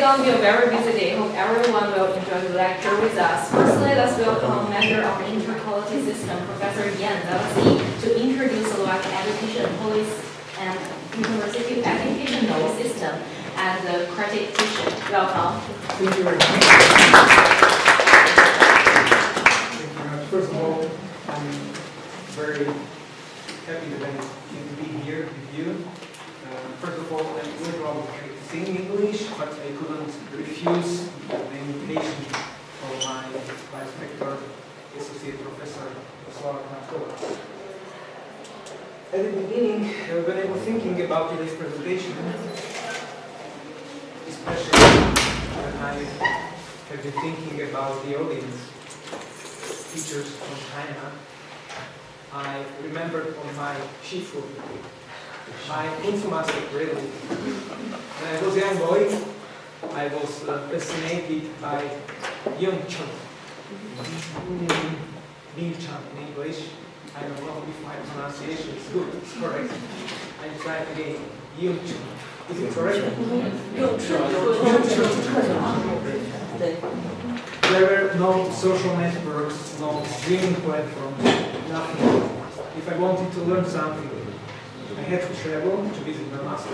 going to be a very busy day. Hope everyone will enjoy the lecture with us. First, let us welcome Master of Interquality System, Professor Ján Závadský, to introduce Slovak education policy and university educational system and the accreditation. Welcome. Thank you very much. Thank you very much. First of all, I'm very happy that I can be here with you. First of all, I'm really wrong to sing English, but I couldn't refuse the invitation for my vice rector, associate professor of Slovakia. At the beginning, when I was thinking about today's presentation, especially when I have been thinking about the audience, teachers from China, I remembered on my sheet food my Kung Fu master, really. When I was a young boy, I was fascinated by Yung Chun. Ming Chun in English. I don't know if my pronunciation is good, it's correct. I try again. Yung Chun. Is it correct? There were no social networks, no streaming platforms, nothing. If I wanted to learn something, I had to travel to visit my master.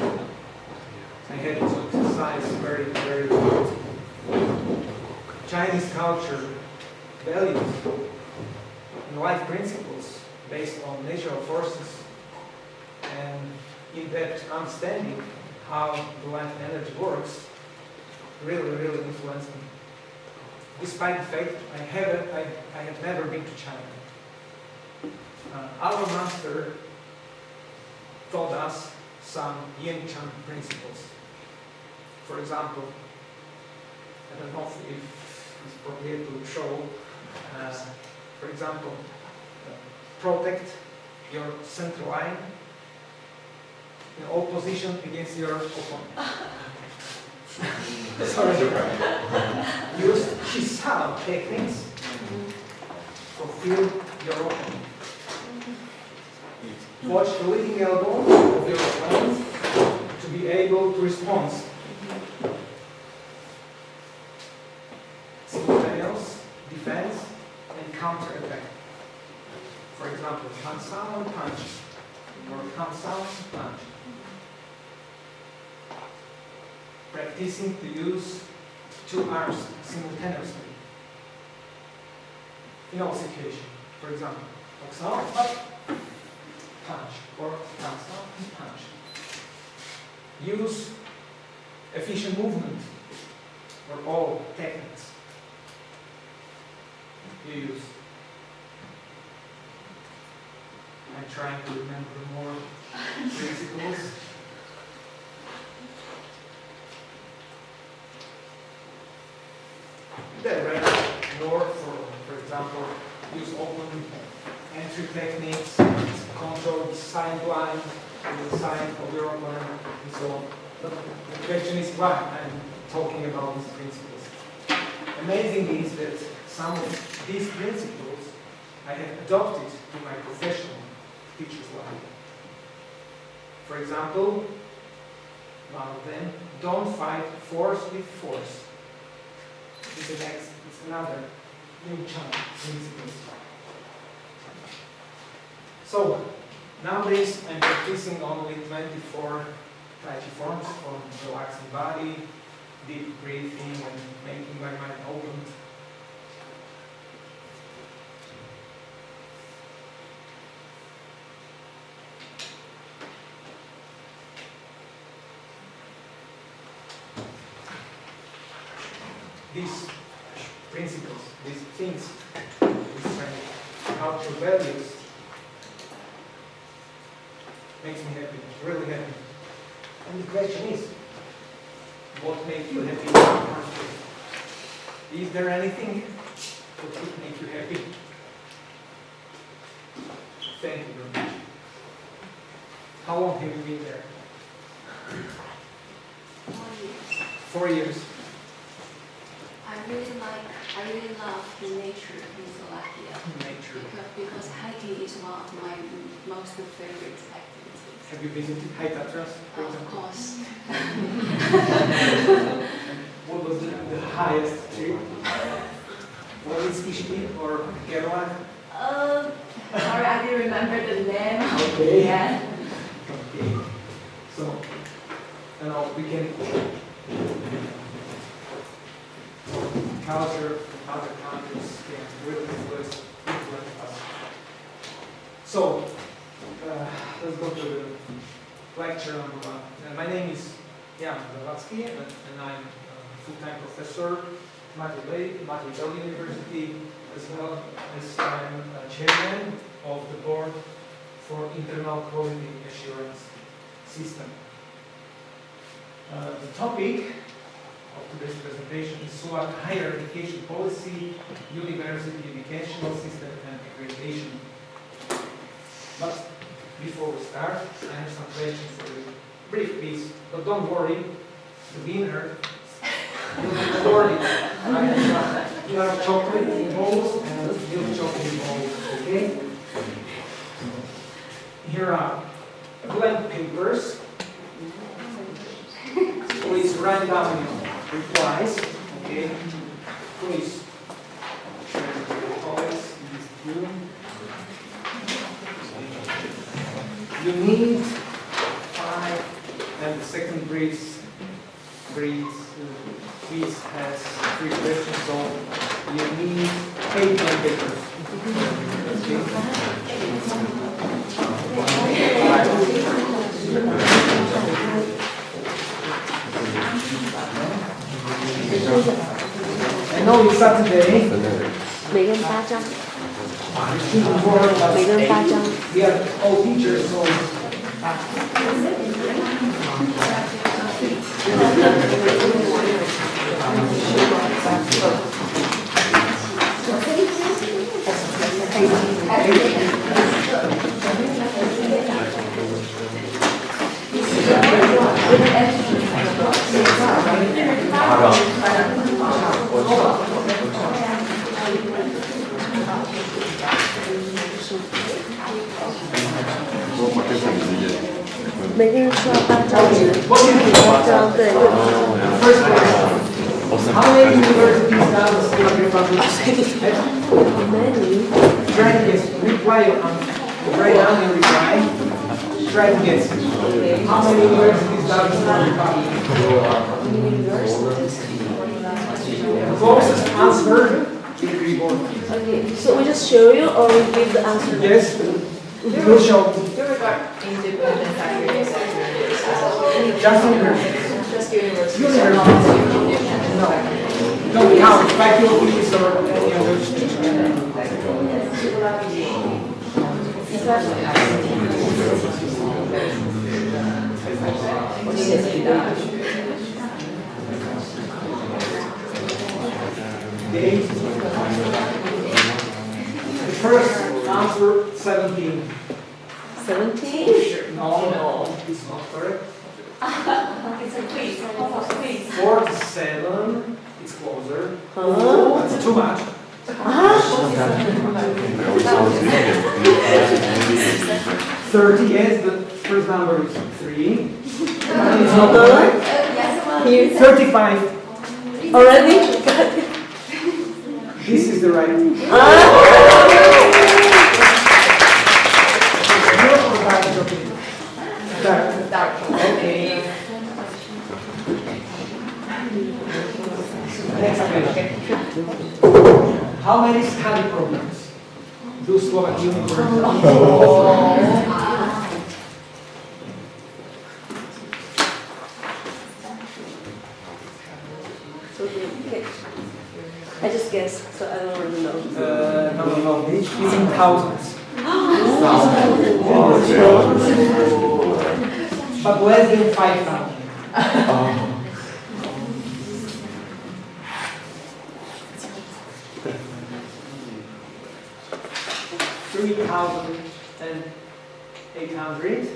I had to exercise very, very hard. Chinese culture, values, and life principles based on natural forces and in-depth understanding how the life energy works really, really influenced me. Despite the fact I have never been to China. Our master taught us some Yin Chan principles. For example, I don't know if it's appropriate to show, for example, protect your center line in all position against your opponent. Sorry. Use Shisao techniques. Fulfill your opponent. Watch the leading elbow of your opponent to be able to respond. Simultaneous defense and counter attack. For example, Hansao punch or Hansao punch. Practicing to use two arms simultaneously in all situations. For example, Hansao up, punch or Hansao punch. Use efficient movement for all techniques you use. I'm trying to remember more principles. There are north, for example, use open entry techniques, control the sign blind, the sign of your opponent, and so on. But the question is why I'm talking about these principles. Amazing is that some of these principles I have adopted to my professional teacher's life. For example, one of them, don't fight force with force. It's another new chunk principles. So, nowadays I'm practicing only 24 Tai Chi forms for relaxing body, deep breathing, and making my mind open. These principles, these things, these cultural values makes me happy, really happy. And the question is, what makes you happy in your country? Is there anything that could make you happy? Thank you very much. How long have you been there? 4 years. I really love the nature in Slovakia. Nature. Because hiking is one of my most favorite activities. Have you visited High Tatras, for Of example? course. highest too. Species or Gerlach? Sorry, I didn't remember the name. Okay. Yeah. Okay. So, we can culture from other countries can really influence us. So, let's go to the lecture number 1. My name is Ján Závadský, and I'm a full-time professor at Mathilda University, as well as I'm chairman of the board for internal quality assurance system. The topic of today's presentation is Slovak higher education policy, university educational system, and accreditation. But before we start, I have some questions for you. Brief, please, but don't worry, the winner will be rewarded. You have chocolate balls and milk chocolate balls, okay? Here are blank papers. Please write down your replies, okay? Please share your colleagues in this room. You need 5, and the second quiz has 3 questions, so you need 8 blank papers. I know it's Saturday. 每个人8张， 每个人8张。We are all teachers, so.每个人需要8张纸，8张对。 How many universities does Slovak Republic have? Many. Try to guess. Reply on. Write down your reply. Try to guess. How many universities does Slovak Republic have? The closest answer will be born. Okay, so we just show you or we give the answer? Yes. We'll show. Independent factories. Just universities. Just universities. No. Don't count faculties or any other teachers. Okay. The first answer 17. 17? No, it's not correct. It's a quiz. Quiz. 47, it's closer. Huh? That's too much. 30, yes, the first number is 3. It's not correct. Yes. 35. Already? This is the right. Dark. Okay. Next question. How many study programs do Slovak universities offer? Okay. I just guess, so I don't really know. No. It's in thousands. But less than 5,000. 3,800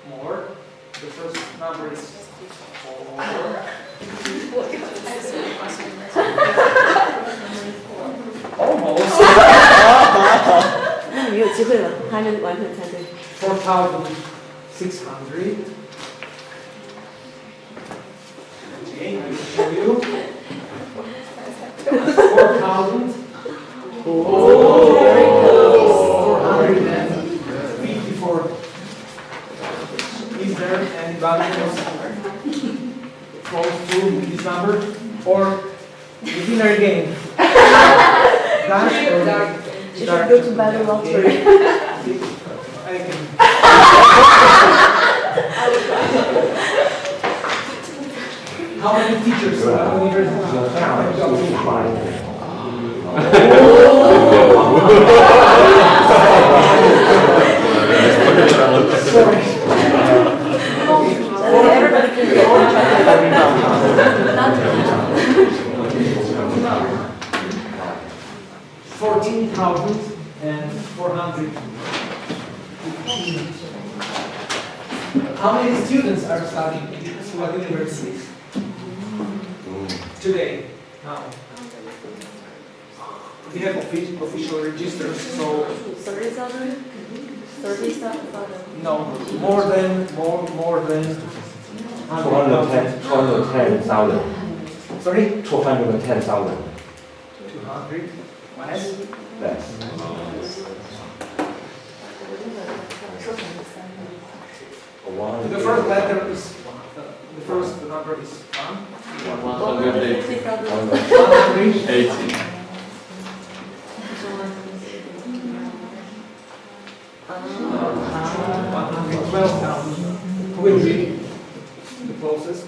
more. The first number is 4. Almost. 那你有机会了，还没完全猜对。 4,600. Okay, I will show you. through this number, or the winner again. Dark or dark? You should go to battle lottery. I can. How many teachers are Sorry. Everybody can get one chocolate every month. 14,400. How many students are studying in Slovak universities today? Now, we have official registers, so 30,000? 30,000? no, more than 210,000. Sorry, 210,000. 200 less. Less. The first letter is the first number is 1. 150,000. 180. 112,000. Who will be the closest?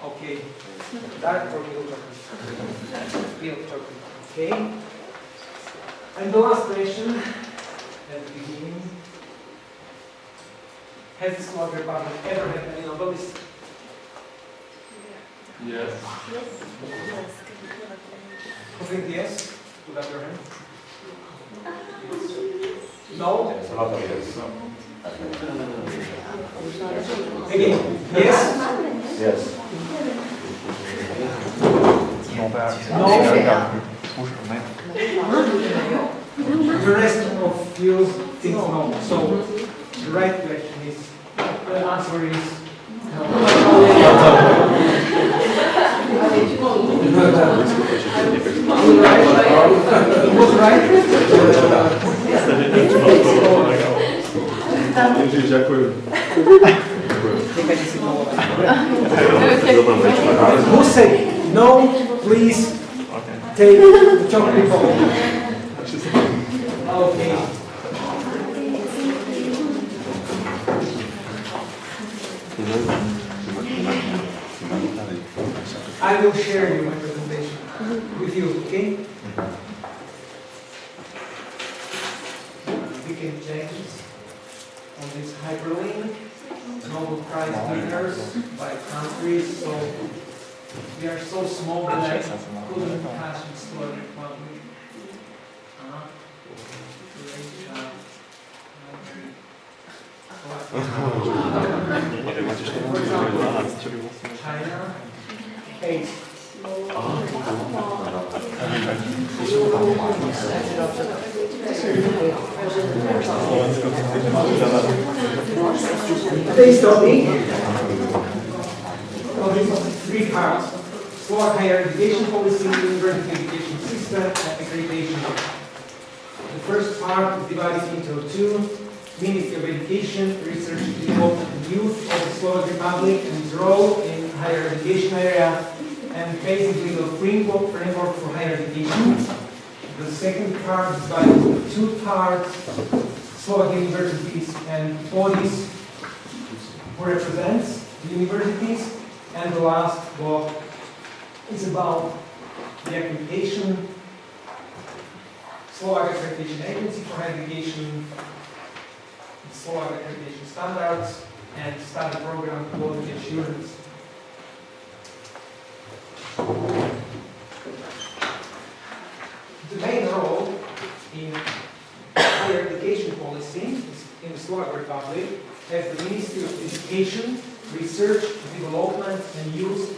Okay. Dark or milk chocolate? Milk chocolate. Okay. And the last question at the beginning. Has the Slovak Republic ever had any novelist? Yes. Who thinks yes? Put up your hand. No? Yes, a lot of years. Again, yes? Yes. No? The rest of you think no. So the right question is, the answer is no. It was right. Who said no? Please take the chocolate ball. Okay. I will share my presentation with you, okay? We can change on this hyperlink, Nobel Prize winners by countries, so we are so small that I couldn't pass in Slovak Republic. China, 8. Today's topic of 3 parts: Slovak higher education policy, university education system, and accreditation. The first part is divided into 2: Ministry of Education, Research, Development and Youth of the Slovak Republic and its role in higher education area, and basic legal framework for higher education. The second part is divided into 2 parts: Slovak universities and bodies who represents the universities, and the last block is about the accreditation, Slovak Accreditation Agency for Higher Education, Slovak accreditation standards, and study program quality assurance. The main role in higher education policy in the Slovak Republic has the Ministry of Education, Research, Development and Youth,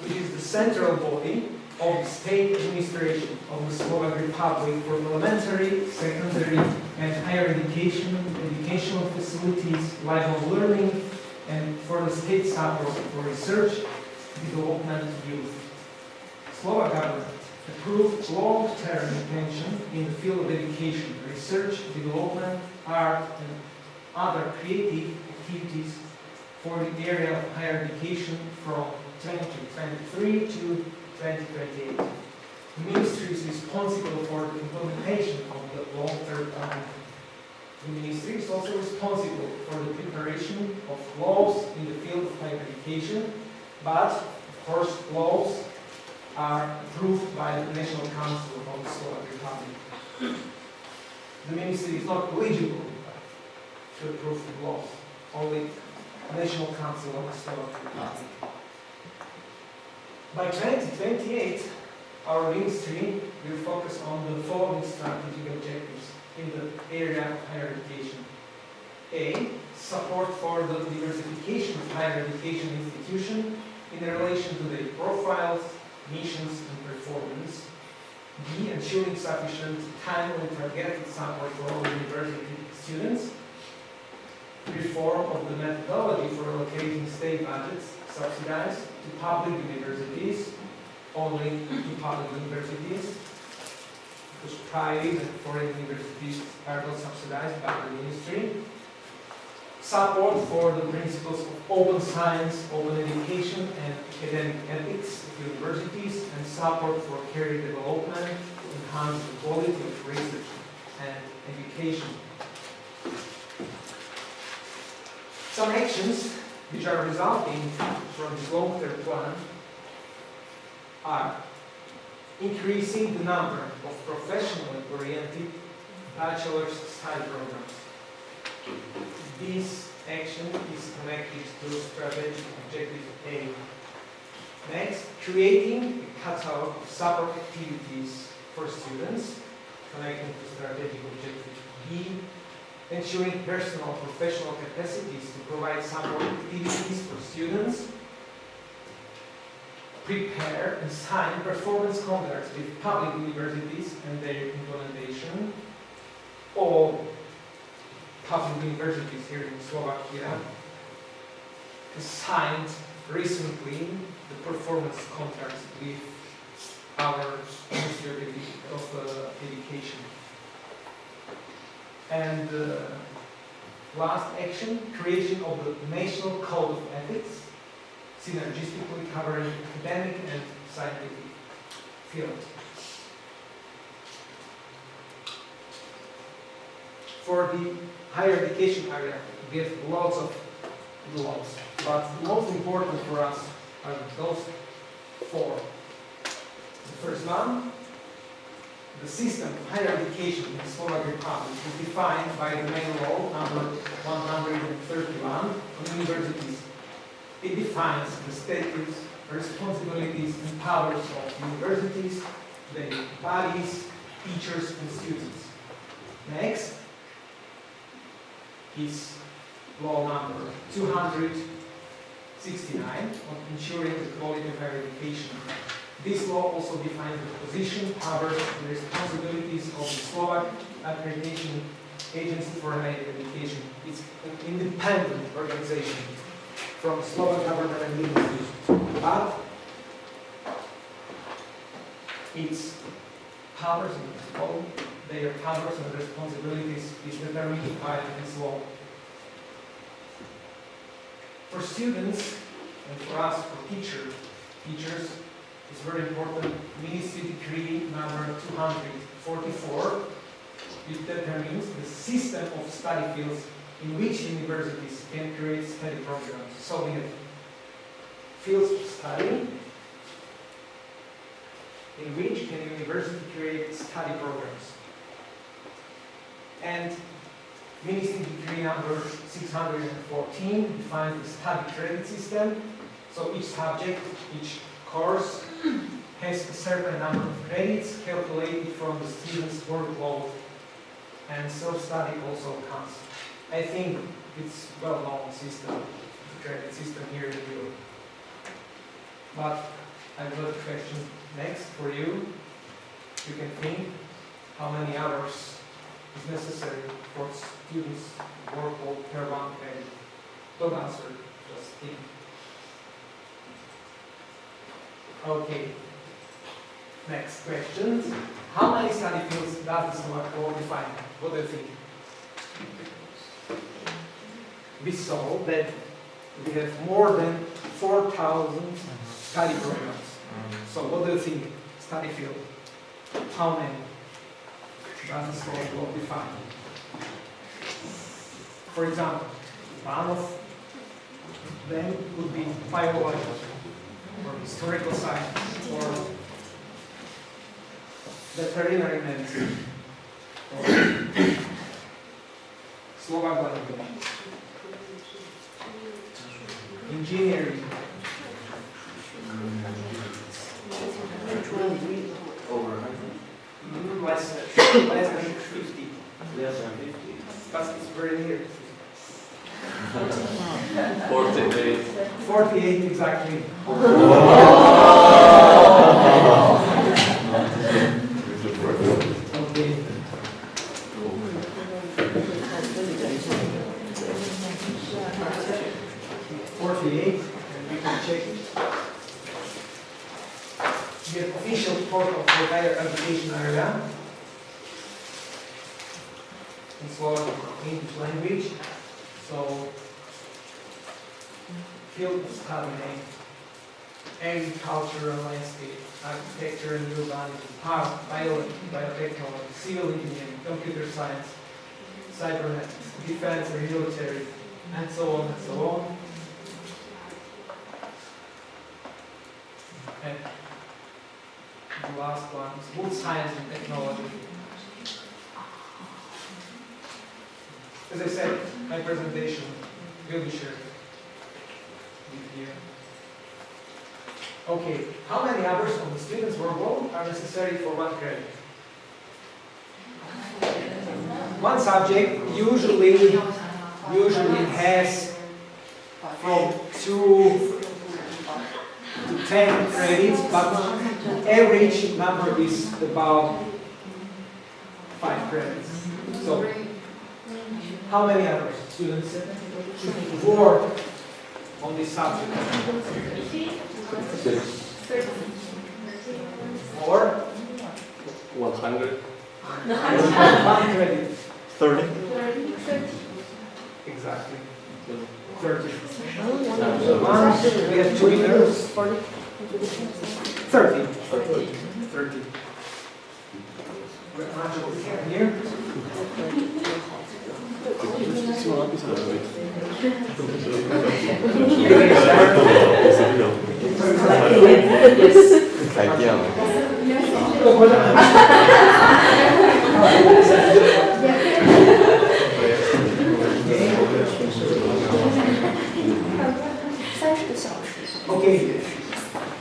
which is the central body of the state administration of the Slovak Republic for elementary, secondary, and higher education, educational facilities, lifelong learning, and for the state support for research, development, and youth. Slovak government approved long-term intention in the field of education, research, development, art, and other creative activities for the area of higher education from 2023 to 2028. The ministry is responsible for the implementation of the long-term plan. The ministry is also responsible for the preparation of laws in the field of higher education, but of course laws are approved by the National Council of the Slovak Republic. The ministry is not eligible to approve the laws, only the National Council of the Slovak Republic. By 2028, our ministry will focus on the following strategic objectives in the area of higher education. A. Support for the diversification of higher education institutions in relation to their profiles, missions, and performance. B. Ensuring sufficient, timely, targeted support for all university students. Reform of the methodology for allocating state budgets subsidized to public universities, only to public universities, because private and foreign universities are not subsidized by the ministry. Support for the principles of open science, open education, and academic ethics of universities, and support for career development to enhance the quality of research and education. Some actions which are resulting from this long-term plan are increasing the number of professionally oriented bachelor's study programs. This action is connected to strategic objective A. Next, creating a catalog of support activities for students, connecting to strategic objective B. Ensuring personal and professional capacities to provide support activities for students. Prepare and sign performance contracts with public universities and their implementation. All public universities here in Slovakia signed recently the performance contracts with our Ministry of Education. And last action, creation of the National Code of Ethics, synergistically covering academic and scientific fields. For the higher education area, we have lots of laws, but the most important for us are those four. The first one, the system of higher education in the Slovak Republic is defined by the main law number 131 on universities. It defines the status, responsibilities, and powers of universities, their bodies, teachers, and students. Next is law number 269 on ensuring the quality of higher education. This law also defines the position, powers, and responsibilities of the Slovak Accreditation Agency for Higher Education. It's an independent organization from the Slovak government and ministry, but its powers and all their powers and responsibilities is determined by this law. For students and for us, for teachers, it's very important. Ministry Decree number 244, which determines the system of study fields in which universities can create study programs. So we have fields of study in which can university create study programs. And Ministry Decree number 614 defines the study credit system. So each subject, each course has a certain number of credits calculated from the student's workload, and self-study also counts. I think it's a well-known system, the credit system here in Europe. But I've got a question next for you. You can think how many hours is necessary for students' workload per one credit. Don't answer, just think. Okay. Next question. How many study fields does the Slovak law define? What do you think? we saw that we have more than 4,000 study programs. So what do you think? Study field. How many? Does the Slovak law define? For example, one of them could be biology, or historical science, or veterinary medicine, or Slovak language, engineering. Over 100? Less than 50. Less than 50. But it's very near. 48. 48 exactly. Okay. And we can check it. The official report of the higher education area in Slovak English language. So, field of study name, agriculture and landscape, architecture and urbanism, biology, biotechnology, civil engineering, computer science, cybernetics, defense and military, and so on and so on. And the last one is wood science and technology. As I said, my presentation will be shared with you. Okay, how many hours of the students' workload are necessary for one credit? One subject usually has from 2 to 10 credits, but average number is about 5 credits. So, how many hours students should work on this subject? 6. Or 100. 1 credit. 30. Exactly. 30. We have 2 winners. 30. 30. Here. Okay,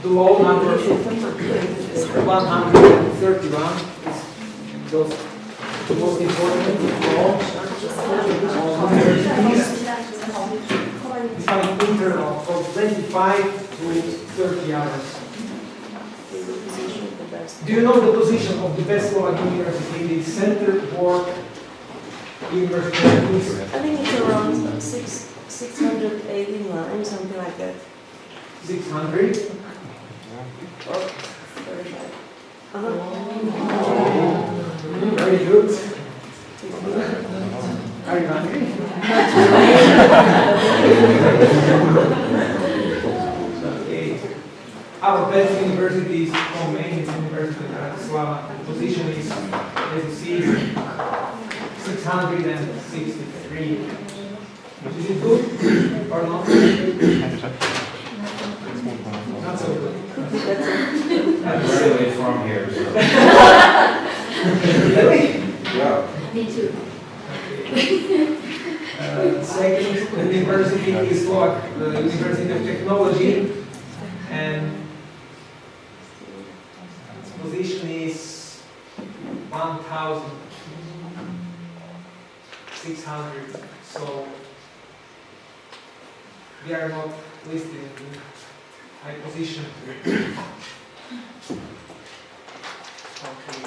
the low number 131 is those the most important law. Defining interval from 25 to 30 hours. Do you know the position of the best Slovak university in the center board university? I think it's around 689, something like that. 600. Or 35. Very good. Are you hungry? Okay. Our best university is from Maine, University of Bratislava. The position is, as you see, 663. Is it good or not? Not so good. I'm really from here, so. Really? Yeah. Me too. Second university is Slovak, the University of Technology, and its position is 1,600. So we are not listed in high position. Okay.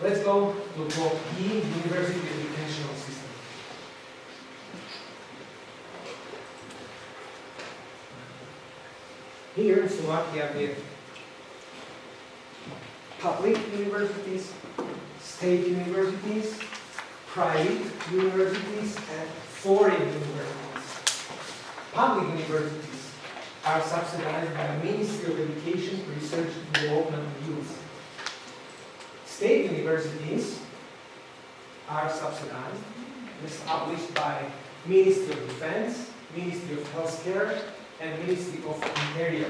Let's go to block E, University Educational System. Here in Slovakia we have public universities, state universities, private universities, and foreign universities. Public universities are subsidized by the Ministry of Education, Research, Development and Youth. State universities are subsidized, established by Ministry of Defense, Ministry of Healthcare, and Ministry of Interior.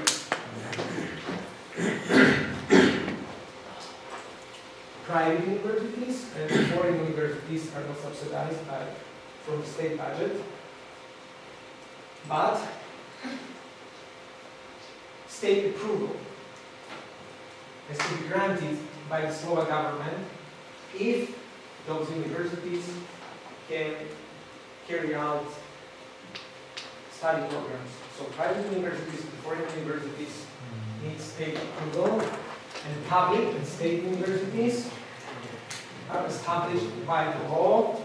Private universities and foreign universities are not subsidized from the state budget, but state approval has to be granted by the Slovak government if those universities can carry out study programs. So private universities and foreign universities need state approval, and public and state universities are established by the law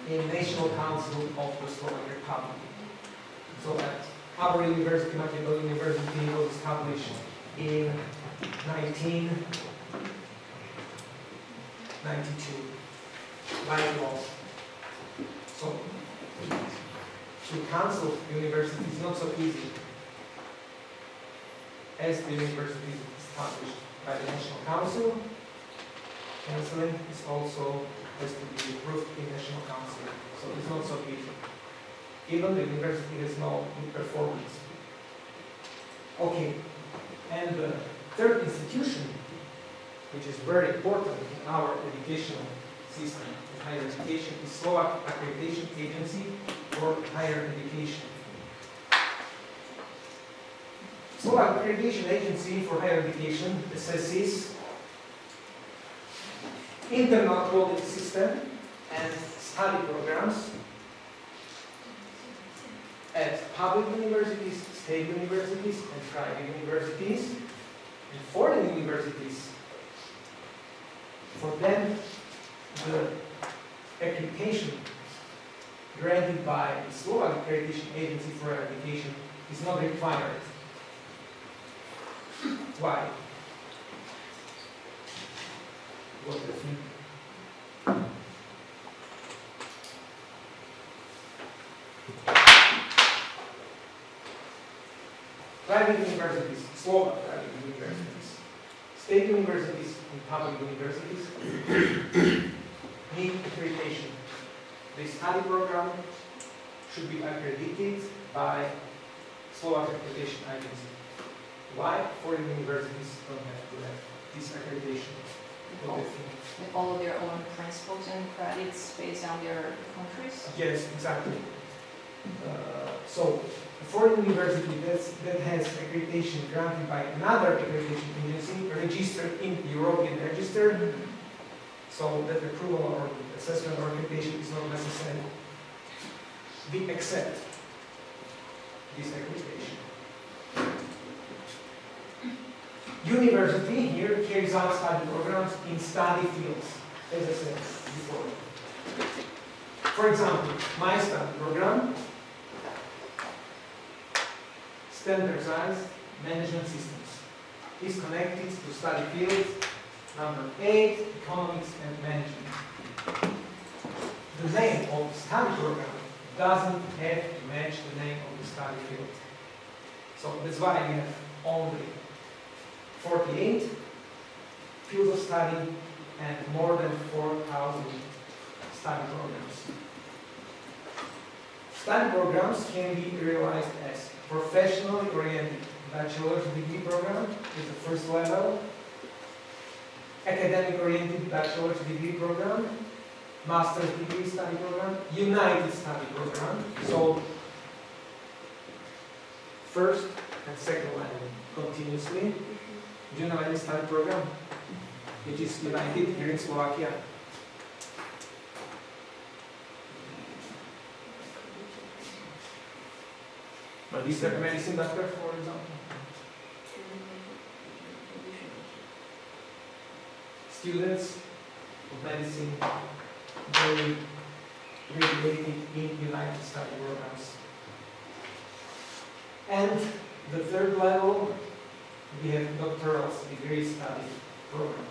in National Council of the Slovak Republic. So that our university, Makedon University, was established in 1992 by law. So to cancel university is not so easy as the university is established by the National Council. Canceling is also has to be approved in National Council, so it's not so easy. Even the university has no good performance. Okay, and the third institution, which is very important in our educational system of higher education, is Slovak Accreditation Agency for Higher Education. Slovak Accreditation Agency for Higher Education assesses internal quality system and study programs at public universities, state universities, and private universities, and foreign universities. For them, the accreditation granted by the Slovak Accreditation Agency for Higher Education is not required. Why? What do you think? Private universities, Slovak private universities, state universities, and public universities need accreditation. The study program should be accredited by Slovak Accreditation Agency. Why foreign universities don't have to have this accreditation? What do you think? With all of their own principles and credits based on their countries? Yes, exactly. So, a foreign university that has accreditation granted by another accreditation agency, registered in the European register, so that approval or assessment or accreditation is not necessary. We accept this accreditation. University here carries out study programs in study fields, as I said before. For example, my study program, standardized management systems, is connected to study field number 8, economics and management. The name of the study program doesn't have to match the name of the study field. So that's why we have only 48 fields of study and more than 4,000 study programs. Study programs can be realized as professionally oriented bachelor's degree program is the first level, academic oriented bachelor's degree program, master's degree study program, united study program. So first and second level continuously. Do you know any study program which is united here in Slovakia? Is there a medicine doctor, for example? Students of medicine, they graduated in united study programs. And the third level, we have doctoral degree study program.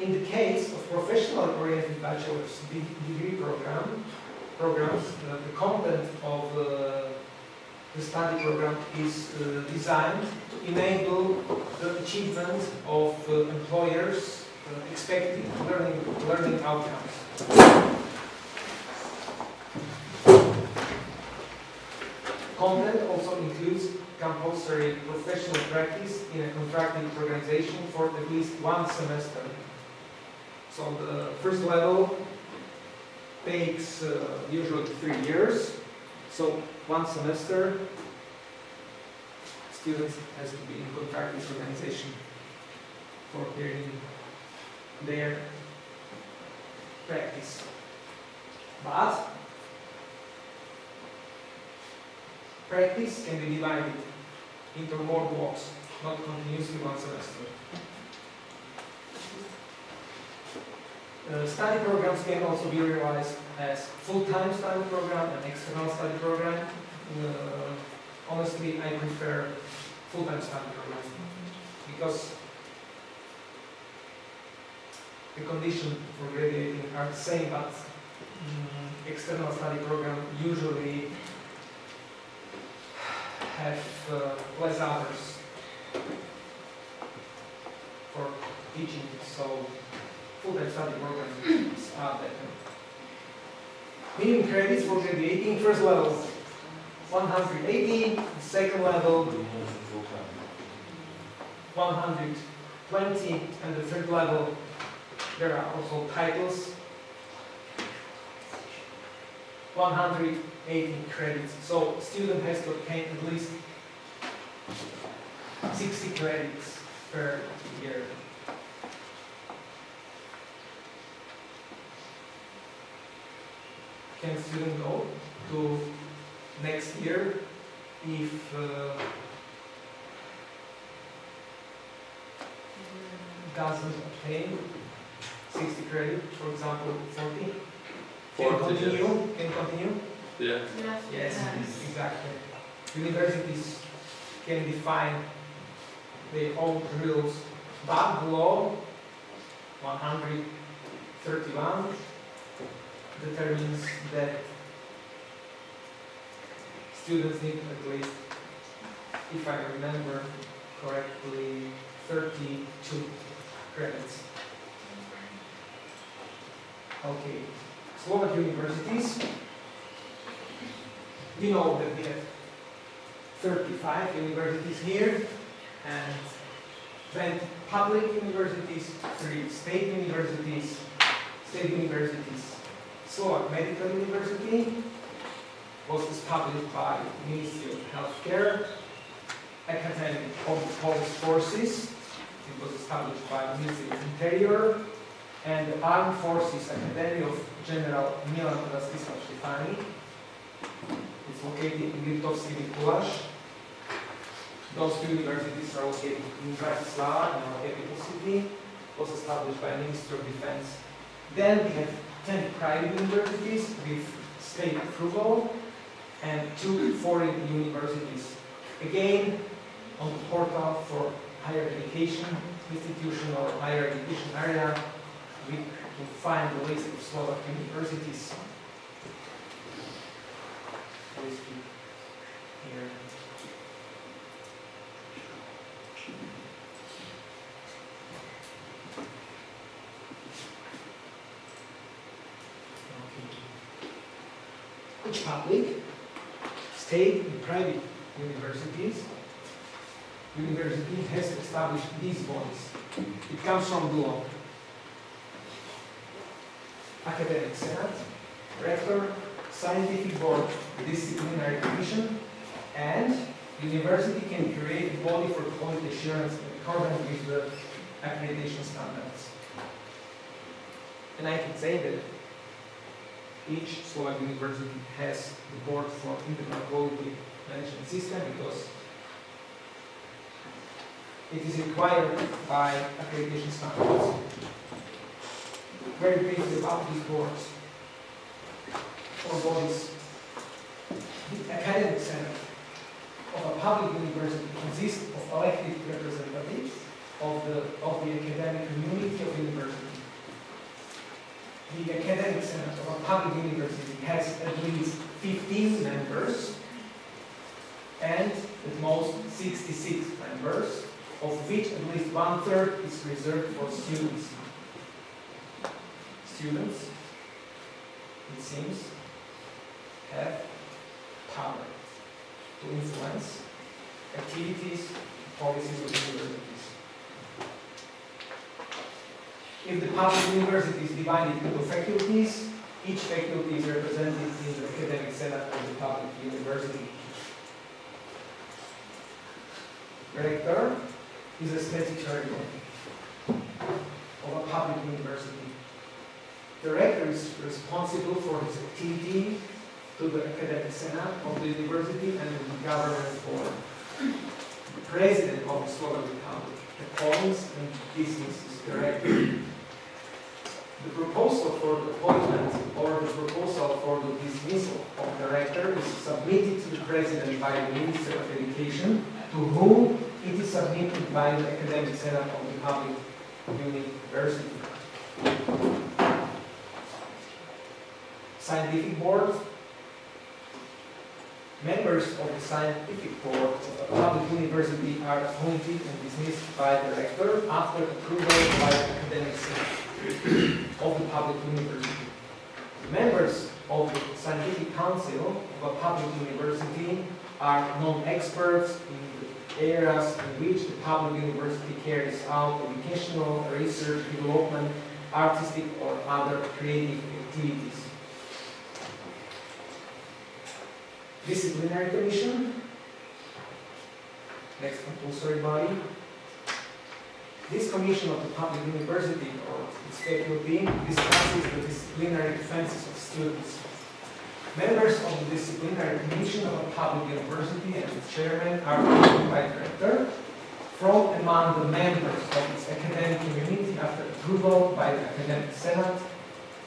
In the case of professional-oriented bachelor's degree programs, the content of the study program is designed to enable the achievement of employers' expected learning outcomes. Content also includes compulsory professional practice in a contracted organization for at least 1 semester. So the first level takes usually 3 years. So 1 semester, students has to be in contracted organization for getting their practice. But practice can be divided into more blocks, not continuously 1 semester. Study programs can also be realized as full-time study program and external study program. Honestly, I prefer full-time study program because the conditions for graduating are the same, but external study program usually have less hours for teaching, so full-time study programs are better. Minimum credits for graduating, first level 180, second level 120, and the third level there are also titles 180 credits. So student has to obtain at least 60 credits per year. Can student go to next year if doesn't obtain 60 credit, for example 40? Can continue? Yeah. Yes, exactly. Universities can define their own rules, but the law 131 determines that students need at least, if I remember correctly, 32 credits. Okay, Slovak universities, we know that we have 35 universities here and 20 public universities, 3 state universities. Slovak Medical University was established by the Ministry of Healthcare. Academy of the Police Forces, it was established by the Ministry of Interior, and the Armed Forces Academy of General Milan Rastislav Štefánik. It's located in Liptovský Mikuláš. Those two universities are located in Bratislava, in our capital city. It was established by the Ministry of Defense. Then we have 10 private universities with state approval and 2 foreign universities. Again, on the portal for higher education, institutional or higher education area, we can find the list of Slovak universities. Here. Which public, state, and private university has established these bodies. It comes from the law. Academic Senate, Rector, Scientific Board, Disciplinary Commission, and university can create a body for quality assurance in accordance with the accreditation standards. And I can say that each Slovak university has the board for internal quality management system because it is required by accreditation standards. Very briefly about these boards or bodies. The academic senate of a public university consists of elected representatives of the academic community of university. the academic senate of a public university has at least 15 members and at most 66 members, of which at least 1/3 is reserved for students. Students, it seems, have power to influence activities, policies of universities. If the public university is divided into faculties, each faculty is represented in the academic senate of the public university. Rector is a statutory body of a public university. The rector is responsible for his activity to the academic senate of the university and the governance board. The president of the Slovak Republic appoints and dismisses the rector. The proposal for the appointment or the proposal for the dismissal of the rector is submitted to the president by the Minister of Education, to whom it is submitted by the academic senate of the public university. Scientific board. Members of the scientific board of a public university are appointed and dismissed by the rector after approval by the academic senate of the public university. Members of the scientific council of a public university are non-experts in the areas in which the public university carries out educational, research, development, artistic or other creative activities. Disciplinary commission, next compulsory body. This commission of the public university or its faculty discusses the disciplinary offenses of students. Members of the disciplinary commission of a public university and its chairman are appointed by the rector from among the members of its academic community after approval by the academic senate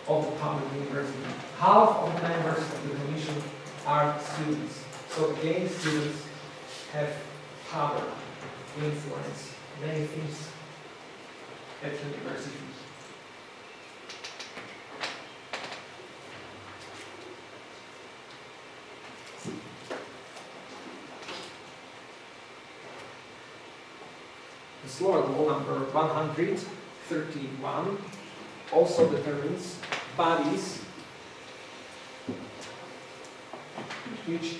of the public university. Half of the members of the commission are students. So again, students have power to influence many things at university. The Slovak law number 131 also determines bodies which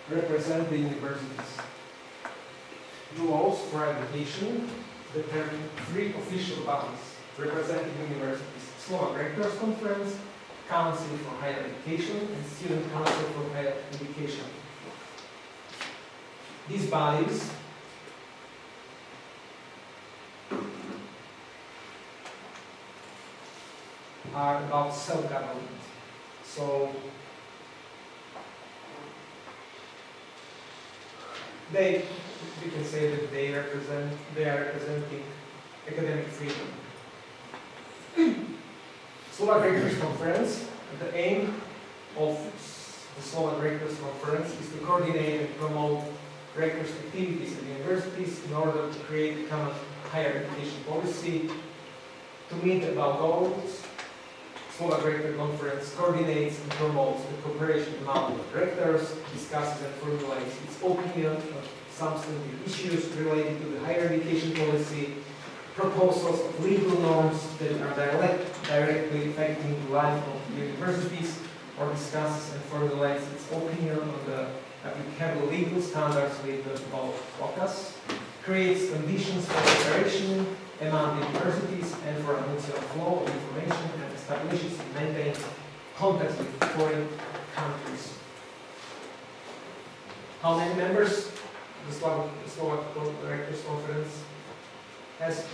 represent the universities. The laws for education determine 3 official bodies representing universities: Slovak Rectors Conference, Council for Higher Education, and Student Council for Higher Education. These bodies are about self-government. So we can say that they are representing academic freedom. Slovak Rectors Conference, the aim of the Slovak Rectors Conference is to coordinate and promote rectors' activities at universities in order to create a common higher education policy. To meet about goals, Slovak Rector Conference coordinates and promotes the cooperation among rectors, discusses and formulates its opinion on substantive issues related to the higher education policy, proposals of legal norms that are directly affecting the life of universities, or discusses and formulates its opinion on the applicable legal standards with the focus, creates conditions for cooperation among the universities and for a mutual flow of information, and establishes and maintains contacts with foreign countries. How many members the Slovak Rectors Conference has?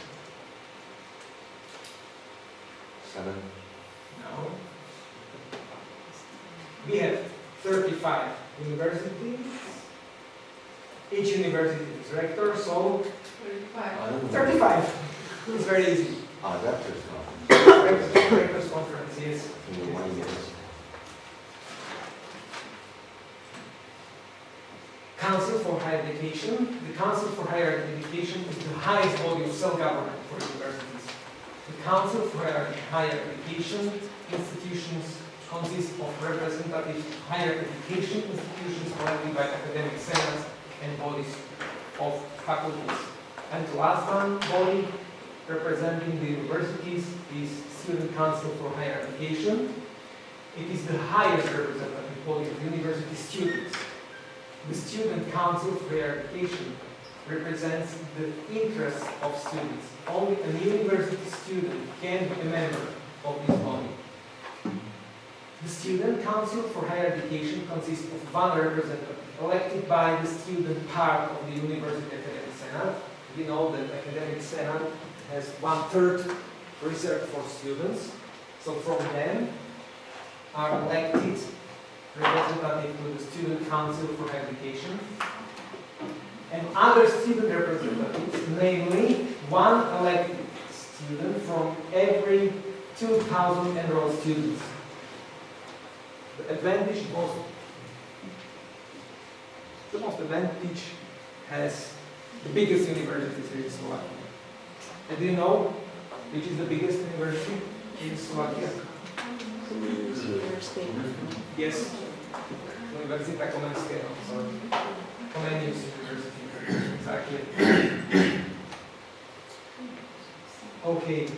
7. No. We have 35 universities. Each university is rector, so 35. It's very easy. Rectors Conference. Rectors Conference, yes. Council for Higher Education. The Council for Higher Education is the highest body of self-government for universities. The Council for Higher Education institutions consists of representative higher education institutions elected by academic senate and bodies of faculties. And the last one body representing the universities is Student Council for Higher Education. It is the highest representative body of university students. The Student Council for Higher Education represents the interests of students. Only a university student can be a member of this body. The Student Council for Higher Education consists of one representative elected by the student part of the University Academic Senate. We know that Academic Senate has 1/3 reserved for students. So from them are elected representative to the Student Council for Higher Education. And other student representatives, namely one elected student from every 2,000 enrolled students. The most advantage has the biggest universities here in Slovakia. And do you know which is the biggest university in Slovakia? Yes, Univerzita Komenského, sorry. Comenius University, exactly. Okay.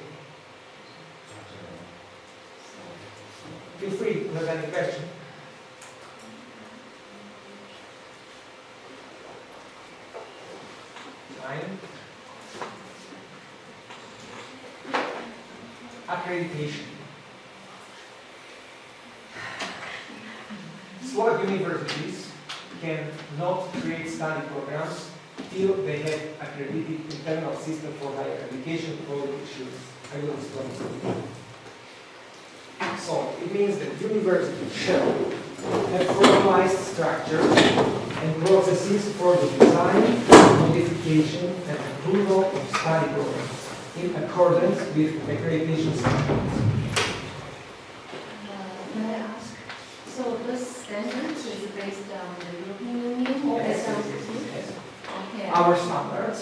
Feel free to have any question. Fine. Accreditation. Slovak universities cannot create study programs till they have accredited internal system for higher education quality assurance. I will explain something. So it means that universities shall have formalized structures and processes for the design, modification, and approval of study programs in accordance with accreditation standards. May I ask? So this standard is based on the European Union or Yes, based on? yes. Okay. Our standards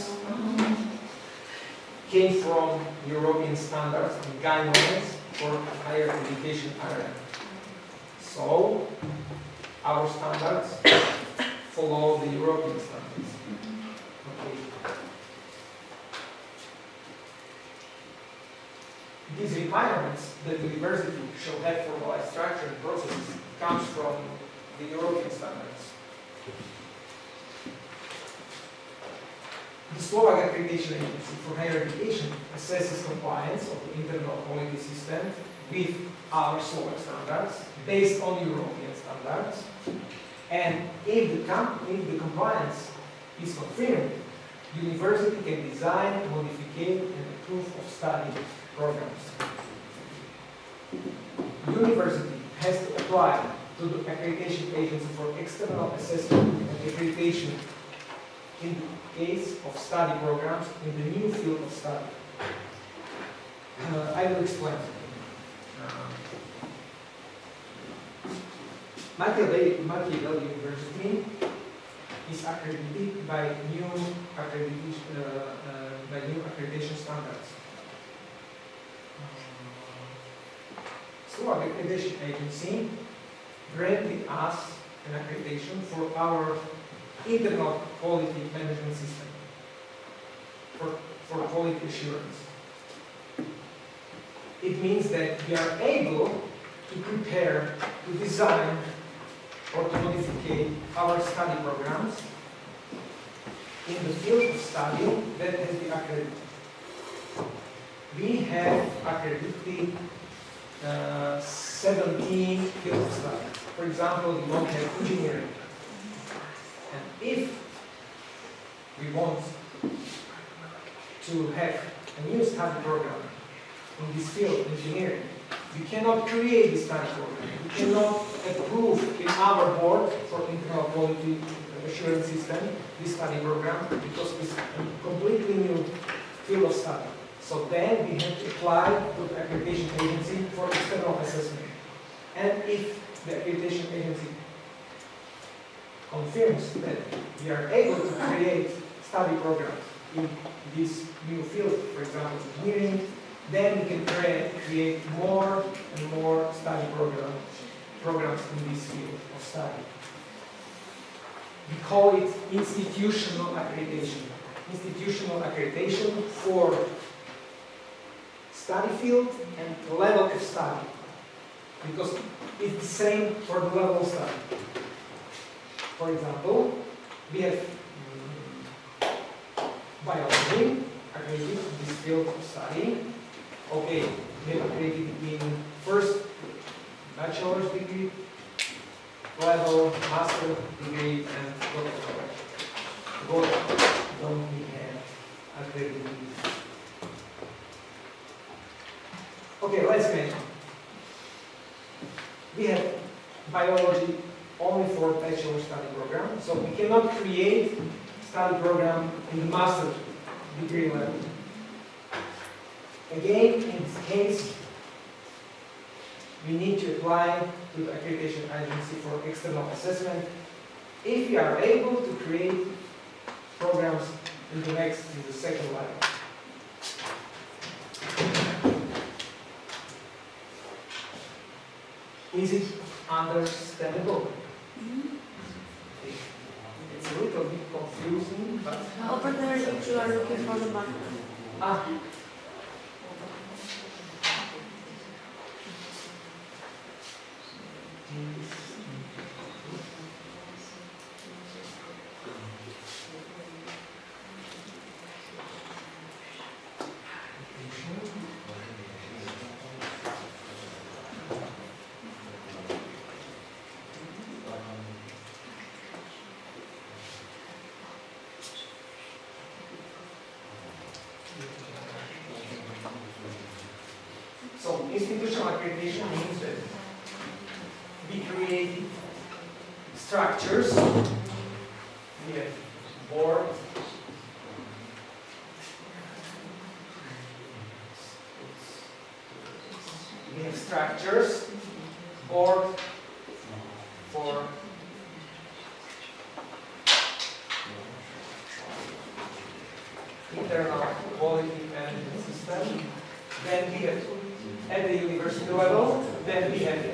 came from European standards and guidelines for higher education area. So our standards follow the European standards. Okay. These requirements that the university shall have formalized structure and processes comes from the European standards. The Slovak Accreditation Agency for Higher Education assesses compliance of the internal quality system with our Slovak standards based on European standards. And if the compliance is confirmed, the university can design, modify, and approve of study programs. The university has to apply to the Accreditation Agency for external assessment and accreditation in the case of study programs in the new field of study. I will explain. Machiavelli University is accredited by new accreditation standards. Slovak Accreditation Agency granted us an accreditation for our internal quality management system for quality assurance. It means that we are able to prepare, to design, or to modify our study programs in the field of study that has been accredited. We have accredited 17 fields of study. For example, we want to have engineering. And if we want to have a new study program in this field, engineering, we cannot create this study program. We cannot approve in our board for internal quality assurance system this study program because it's a completely new field of study. So then we have to apply to the accreditation agency for external assessment. And if the accreditation agency confirms that we are able to create study programs in this new field, for example, engineering, then we can create more and more study programs in this field of study. We call it institutional accreditation. Institutional accreditation for study field and level of study, because it's the same for the level of study. For example, we have biology accredited in this field of study. Okay, we have accredited in first bachelor's degree level, master degree, and doctorate. What don't we have accredited? Okay, let's mention. We have biology only for bachelor study program, so we cannot create study program in the master degree level. Again, in this case, we need to apply to the accreditation agency for external assessment if we are able to create programs in the second level. Is it understandable? It's a little bit confusing, but Over there, if you are looking for the button. So institutional accreditation means that we create structures. We have board, we have structures, board for internal quality management system. Then we have at the university level, then we have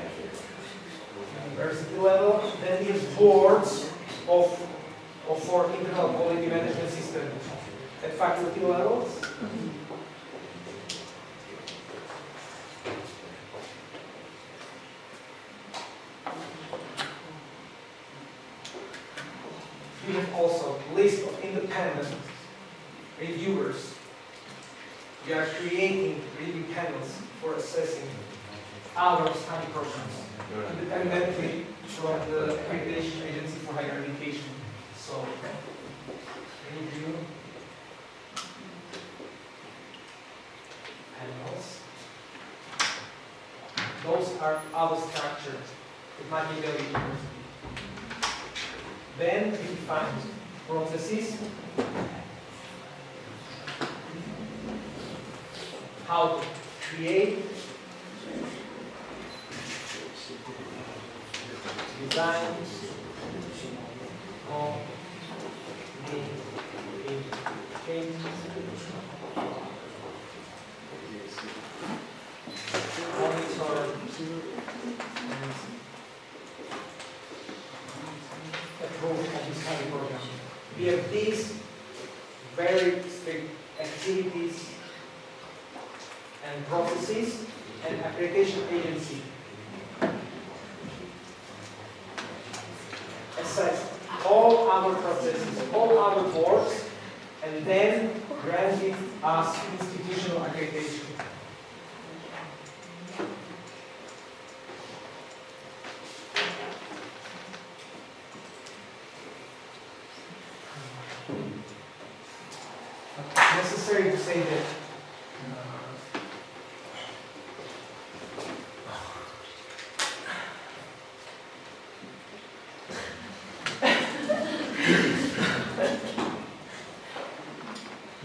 university level, then we have boards for internal quality management system at faculty levels. We have also a list of independent reviewers. We are creating review panels for assessing our study programs independently from the accreditation agency for higher education. So, review panels. Those are our structure at Magical University. Then we define processes, how to create, design, monitor, and approve of the study program. We have these very strict activities and processes and accreditation agency assess all our processes, all our boards, and then granted us institutional accreditation. It's necessary to say that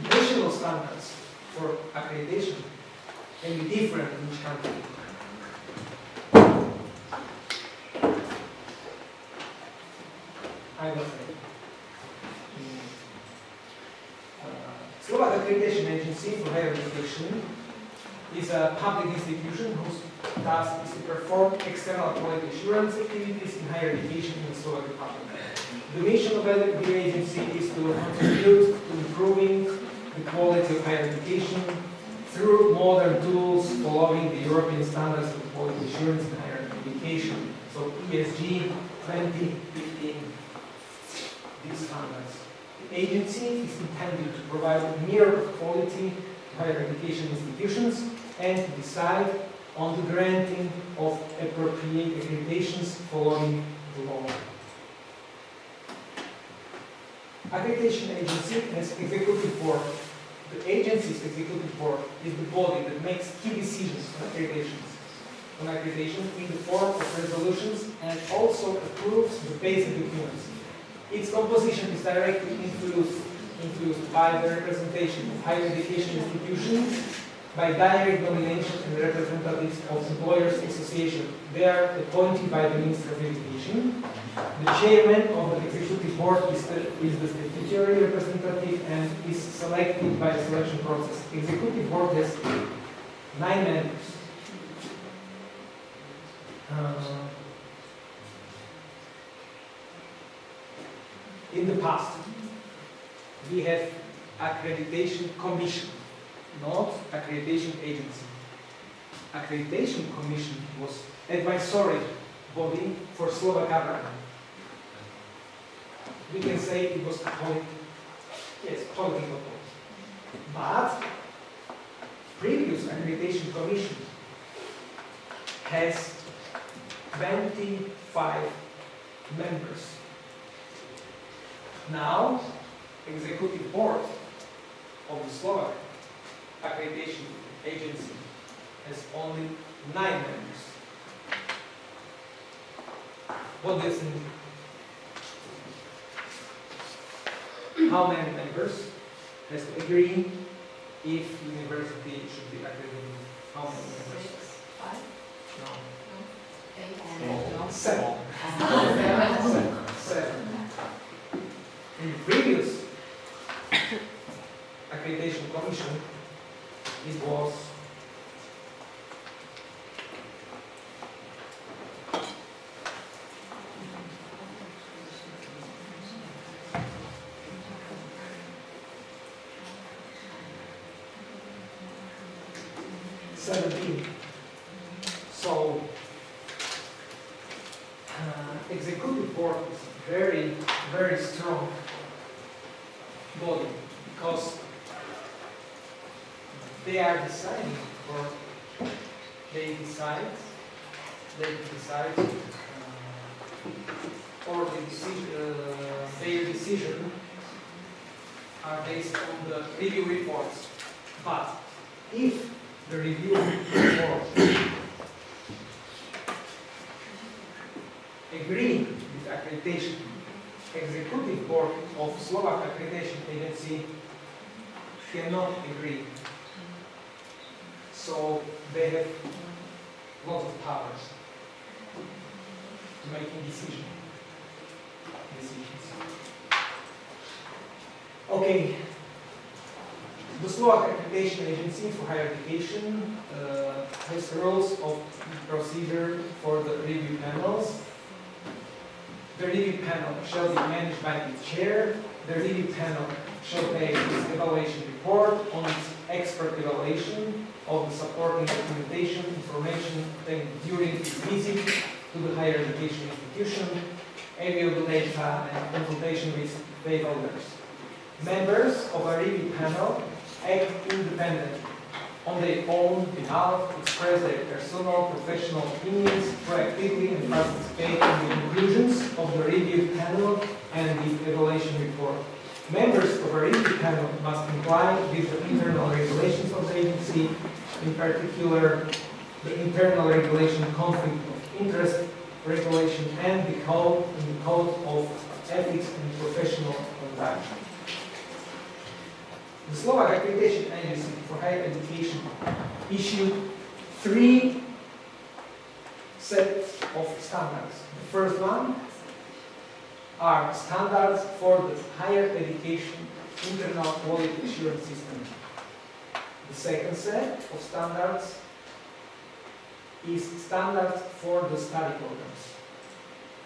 national standards for accreditation can be different in each country. I will say. Slovak Accreditation Agency for Higher Education is a public institution whose task is to perform external quality assurance activities in higher education in the Slovak Republic. The mission of the agency is to contribute to improving the quality of higher education through modern tools following the European standards of quality assurance in higher education. So ESG 2015, these standards. The agency is intended to provide a mirror of quality to higher education institutions and to decide on the granting of appropriate accreditations following the law. Accreditation agency has executive board. The agency's executive board is the body that makes key decisions on accreditation in the form of resolutions and also approves the basic documents. Its composition is directly influenced by the representation of higher education institutions, by direct nomination and representatives of employers association. They are appointed by the Minister of Education. The chairman of the executive board is the statutory representative and is selected by the selection process. Executive board has 9 members. In the past, we have accreditation commission, not accreditation agency. Accreditation commission was advisory body for Slovak government. We can say it was political body. But previous accreditation commission has 25 members. Now, executive board of the Slovak accreditation agency has only 9 members. What does it mean? How many members has to agree if university should be accredited? How many members? 5? No. 8? 7. 7. In the previous accreditation commission, it was so executive board is very, very strong body because they are deciding they decide or their decision are based on the review reports. But if the review report agree with accreditation, executive board of Slovak accreditation agency cannot agree. So they have lots of powers to make decisions. Okay. The Slovak Accreditation Agency for Higher Education has rules of procedure for the review panels. The review panel shall be managed by its chair. The review panel shall make its evaluation report on its expert evaluation of the supporting documentation information obtained during its visit to the higher education institution, review the data and consultation with stakeholders. Members of a review panel act independently. On their own behalf, express their personal, professional opinions proactively and participate in the conclusions of the review panel and the evaluation report. Members of a review panel must comply with the internal regulations of the agency, in particular the internal regulation conflict of interest regulation and the code of ethics and professional conduct. The Slovak Accreditation Agency for Higher Education issued 3 sets of standards. The first one are standards for the higher education internal quality assurance system. The second set of standards is standards for the study programs.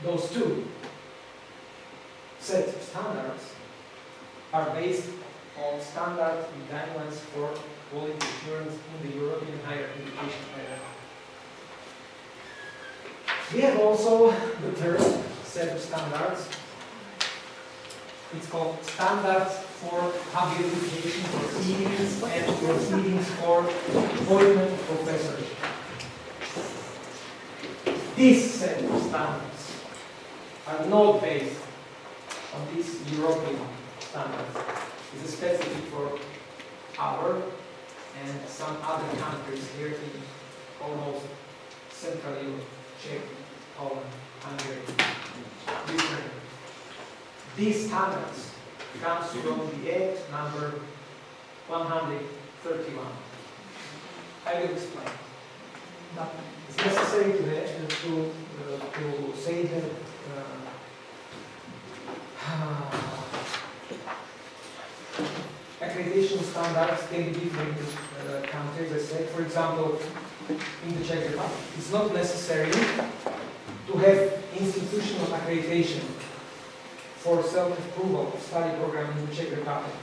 Those two sets of standards are based on standard guidelines for quality assurance in the European higher education area. We have also the third set of standards. It's called Standards for Habilitation Proceedings and Proceedings for Appointment of Professors. This set of standards are not based on these European standards. It's specific for our and some other countries here in almost Central Europe, Czech, Poland, Hungary, Ukraine. These standards comes from the Act number 131. I will explain. Now, it's necessary to say that accreditation standards can be different in countries. I said, for example, in the Czech Republic, it's not necessary to have institutional accreditation for self-approval study program in the Czech Republic.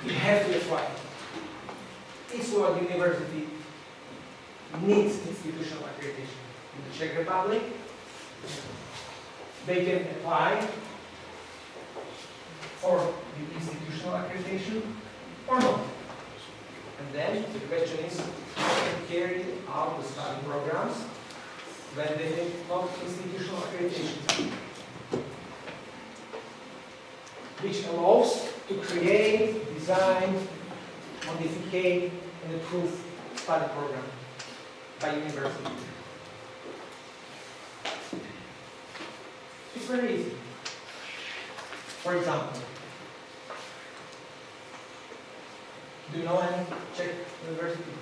You have to apply. Each university needs institutional accreditation. In the Czech Republic, they can apply for the institutional accreditation or not. And then the question is, how can carry out the study programs when they have not institutional accreditation, which allows to create, design, modify, and approve study program by university. It's very easy. For example, do you know any Czech university?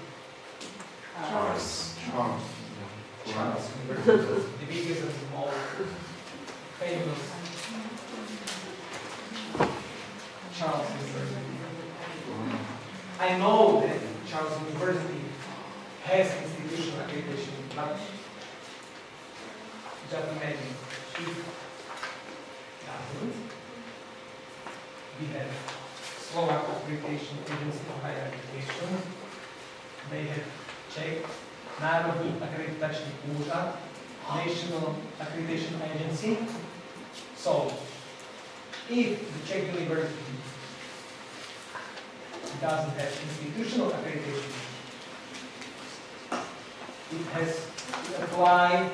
Charles. Charles University, the biggest and the most famous Charles University. I know that Charles University has institutional accreditation, but just imagine if it doesn't. We have Slovak accreditation agency for higher education. They have Czech Národní akreditační úřad, National Accreditation Agency. So, if the Czech university doesn't have institutional accreditation, it has to apply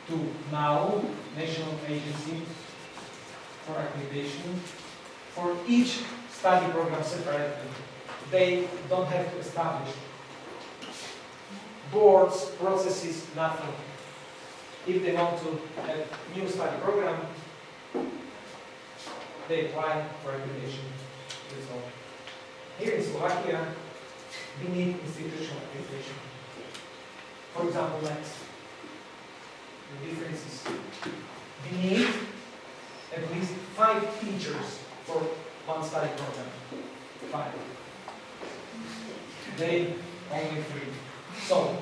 to now National Agency for Accreditation for each study program separately. They don't have to establish boards, processes, nothing. If they want to have new study program, they apply for accreditation. That's all. Here in Slovakia, we need institutional accreditation. For example, next, the difference is we need at least 5 teachers for one study program. 5. They only 3. So,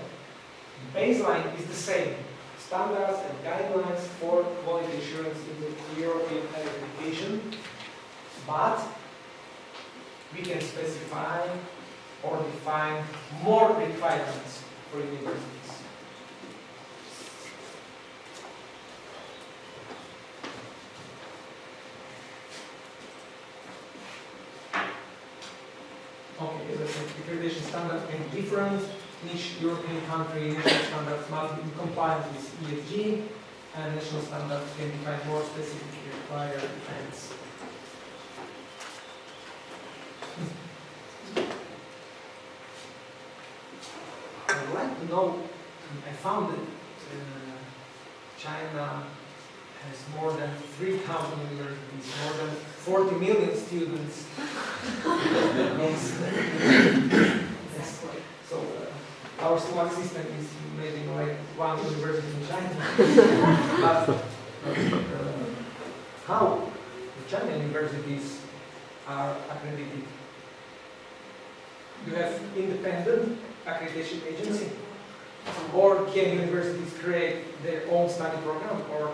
the baseline is the same. Standards and guidelines for quality assurance in the European higher education, but we can specify or define more requirements for universities. Okay, as I said, accreditation standards can be different. Each European country national standards must be in compliance with ESG, and national standards can define more specific requirements. I'd like to know, I found that China has more than 3,000 universities, more than 40 million students. Yes. So our Slovak system is maybe like one university in China. But how the Chinese universities are accredited. You have independent accreditation agency, or can universities create their own study program, or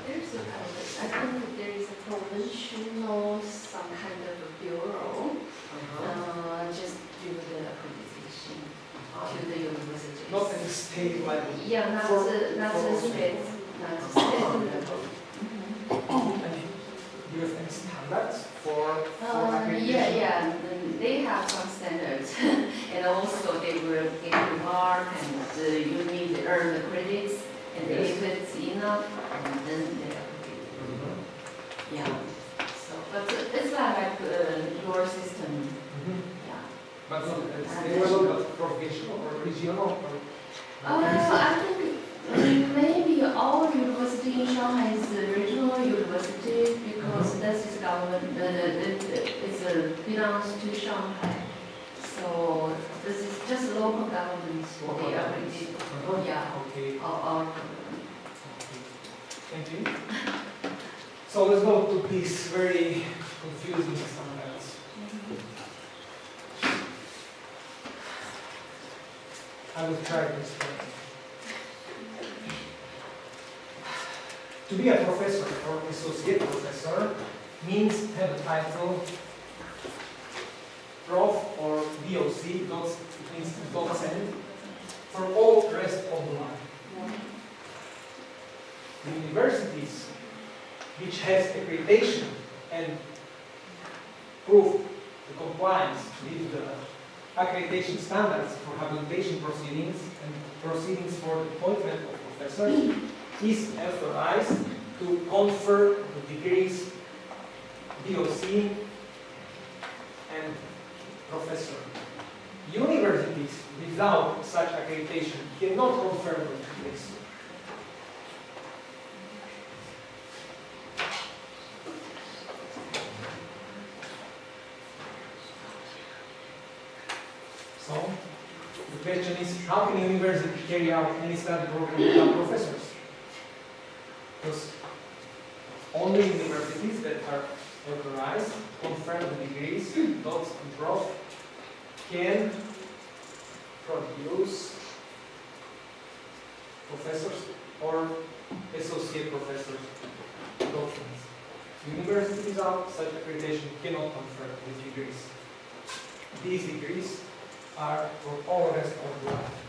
There's a, I think there is a provincial, some kind of a bureau, just do the accreditation to the universities. not at the state level? Yeah, not For- the for- state, not the state level. And do you have any standards for accreditation? Yeah, they have some standards, and also they will give you mark, and you need to earn the credits, and Yes. if it's enough, then they are Mhm. yeah. So, but it's not like your system, Mhm. yeah. But not at the state level, but provincial or regional or? I think maybe all university in Shanghai is a regional university because this is government, it belongs to Shanghai. So this is just local governments, they are really, Uh-huh. yeah, Okay. our Okay. Thank you. So let's go to this very confusing standards. I will try to explain. To be a professor or associate professor means to have a title Prof or DOC, it means docent, for all the rest of the life. The universities which has accreditation and prove the compliance with the accreditation standards for habilitation proceedings and proceedings for the appointment of professors is authorized to confer the degrees DOC and professor. Universities without such accreditation cannot confer the degrees. So, the question is, how can a university carry out any study program without professors? Because only universities that are authorized, confer the degrees, DOC and Prof, can produce professors or associate professors, documents. Universities without such accreditation cannot confer these degrees. These degrees are for all rest of the life.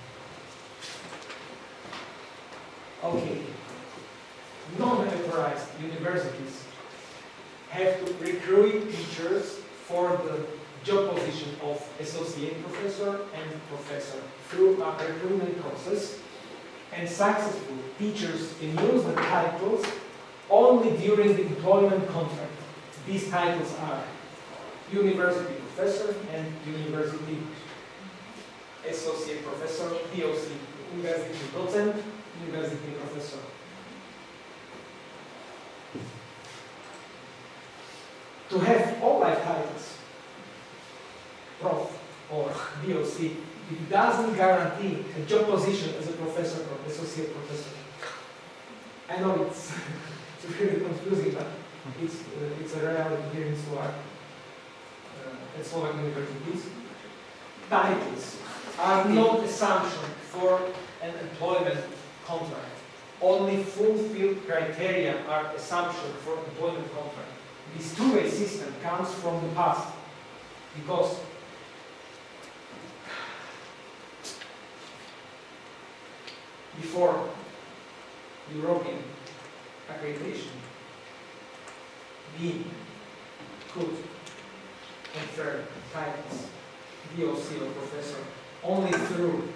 Okay. Non-authorized universities have to recruit teachers for the job position of associate professor and professor through a recruitment process, and successful teachers can use the titles only during the employment contract. These titles are university professor and university associate professor, DOC, university docent, university professor. To have all life titles, Prof or DOC, it doesn't guarantee a job position as a professor or associate professor. I know it's, it's really confusing, but it's a reality here in Slovak, at Slovak universities. Titles are not assumption for an employment contract. Only fulfilled criteria are assumption for employment contract. This two-way system comes from the past because before European accreditation, we could confer titles, DOC or professor, only through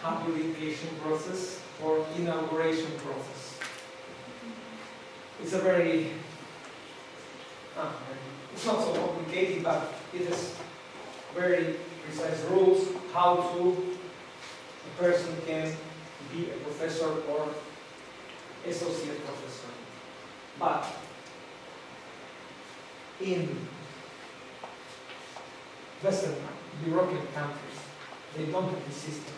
habilitation process or inauguration process. It's a very, it's not so complicated, but it has very precise rules how a person can be a professor or associate professor. But in Western European countries, they don't have this system.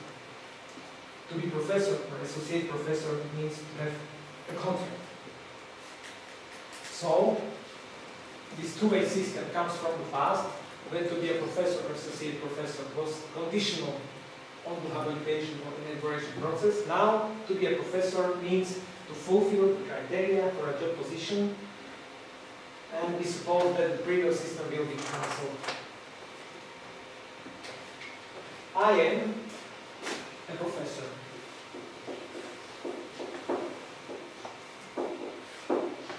To be professor or associate professor means to have a contract. So, this two-way system comes from the past, when to be a professor or associate professor was conditional on the habilitation or inauguration process. Now, to be a professor means to fulfill the criteria for a job position, and we suppose that the previous system will be cancelled. I am a professor.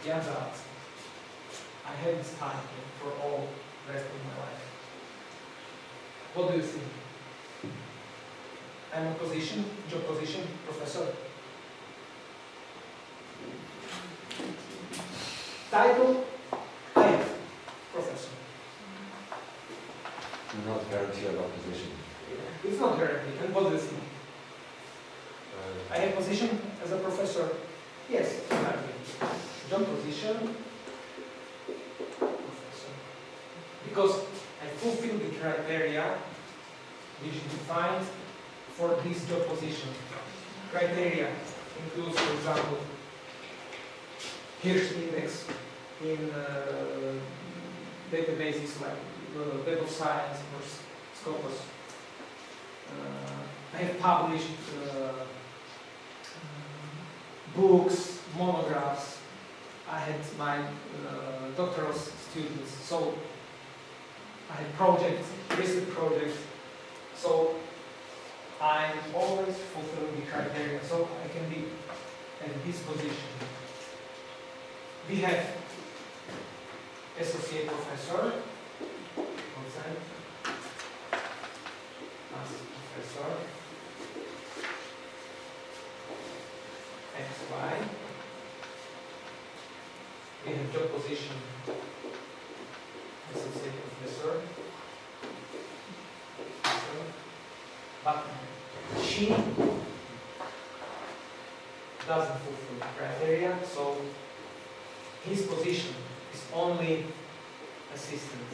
Ján Závadský. I have this title for all the rest of my life. What do you think? I'm a position, job position, professor. Title, I am professor. You're not guaranteed about position. It's not guaranteed. And what do you think? I have position as a professor. Yes, exactly. Job position, professor. Because I fulfill the criteria which is defined for this job position. Criteria includes, for example, Hirsch index in databases like Web of Science or Scopus. I have published books, monographs. I had my doctoral students, so I had projects, research projects. So I'm always fulfilling the criteria, so I can be at this position. We have associate professor, outside, professor, XY. We have job position, associate professor, but she doesn't fulfill the criteria, so his position is only assistant.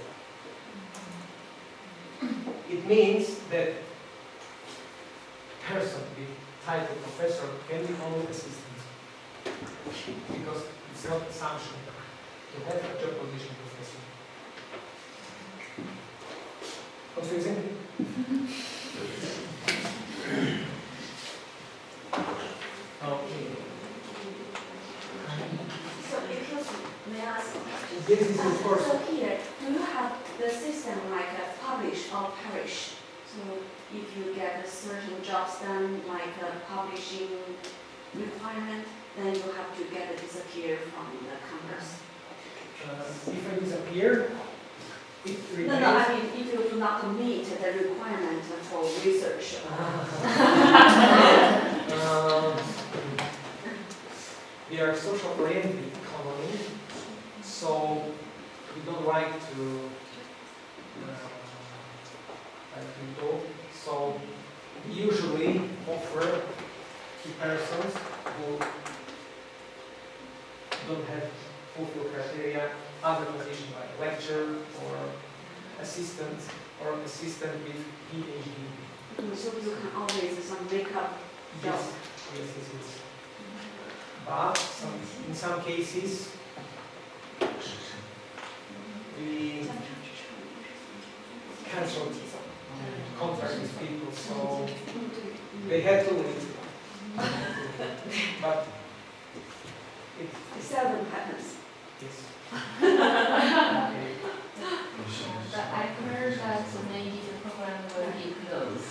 It means that person with title professor can be only assistant, because it's not assumption to have a job position professor. Confusing? Okay. So because, may I ask a question? This is of course. So here, do you have the system like a publish or perish? So if you get a certain jobs done, like a publishing requirement, then you have to get it disappear from the campus. If I disappear, it remains. No, I mean if you do not meet the requirement for research. We are social-oriented economy, so we don't like to people. So we usually offer to persons who don't have fulfill criteria other position like lecturer or assistant with PhD. So you can always some makeup jobs. Yes. But in some cases, we cancelled contract with people, so they had to leave. But It seldom happens. yes. But I heard that maybe the program will be closed,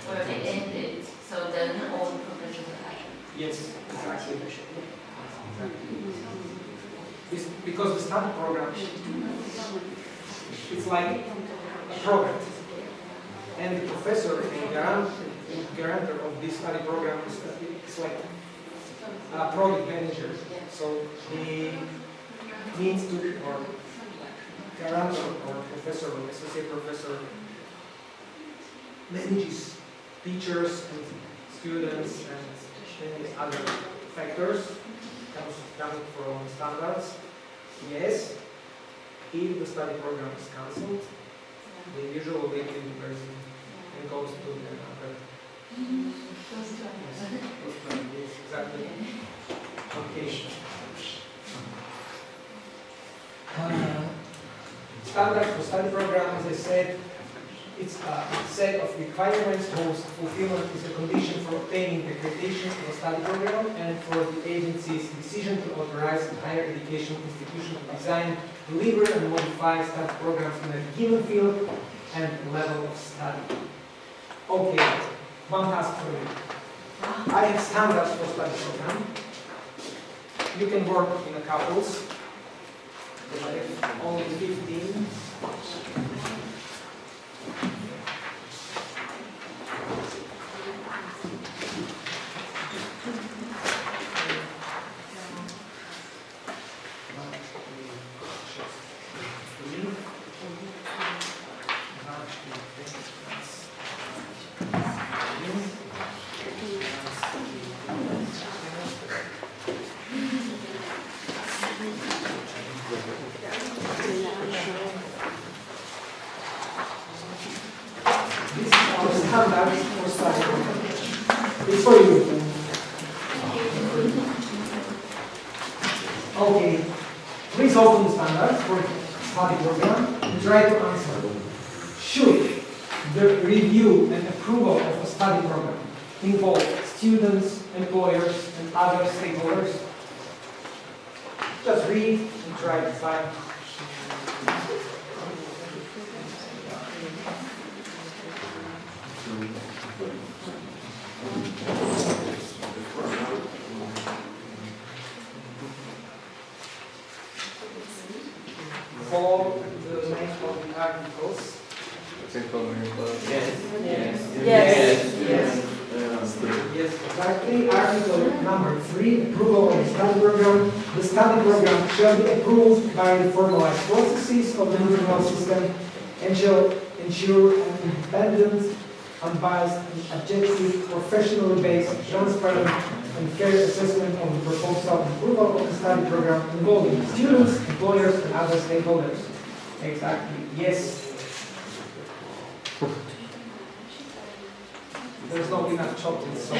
will be ended, so then all the professors will have. Yes, exactly. Because the study program, it's like a project. And the professor and guarantor of this study program is like a project manager. So he needs to, or guarantor or professor or associate professor manages teachers and students and many other factors coming from standards. Yes, if the study program is cancelled, they usually leave the university and goes to the other. Yes, exactly. Okay. Standard for study program, as I said, it's a set of requirements whose fulfillment is a condition for obtaining the accreditation of a study program and for the agency's decision to authorize a higher education institution to design, deliver, and modify study programs in a given field and level of study. Okay, one task for you. I have standards for study program. You can work in a couples. I have only 15. It's for you. Okay, please open the standards for study program and try to answer. Should the review and approval of a study program involve students, employers, and other stakeholders? Just read and try to find. Follow the names of the articles. Yes, exactly. Article number 3, approval of the study program. The study program shall be approved by the formalized processes of the national system and shall ensure an independent, unbiased, and objective, professionally based, transparent, and fair assessment of the proposal and approval of the study program involving students, employers, and other stakeholders. Exactly. Yes. There's not enough chocolate, so.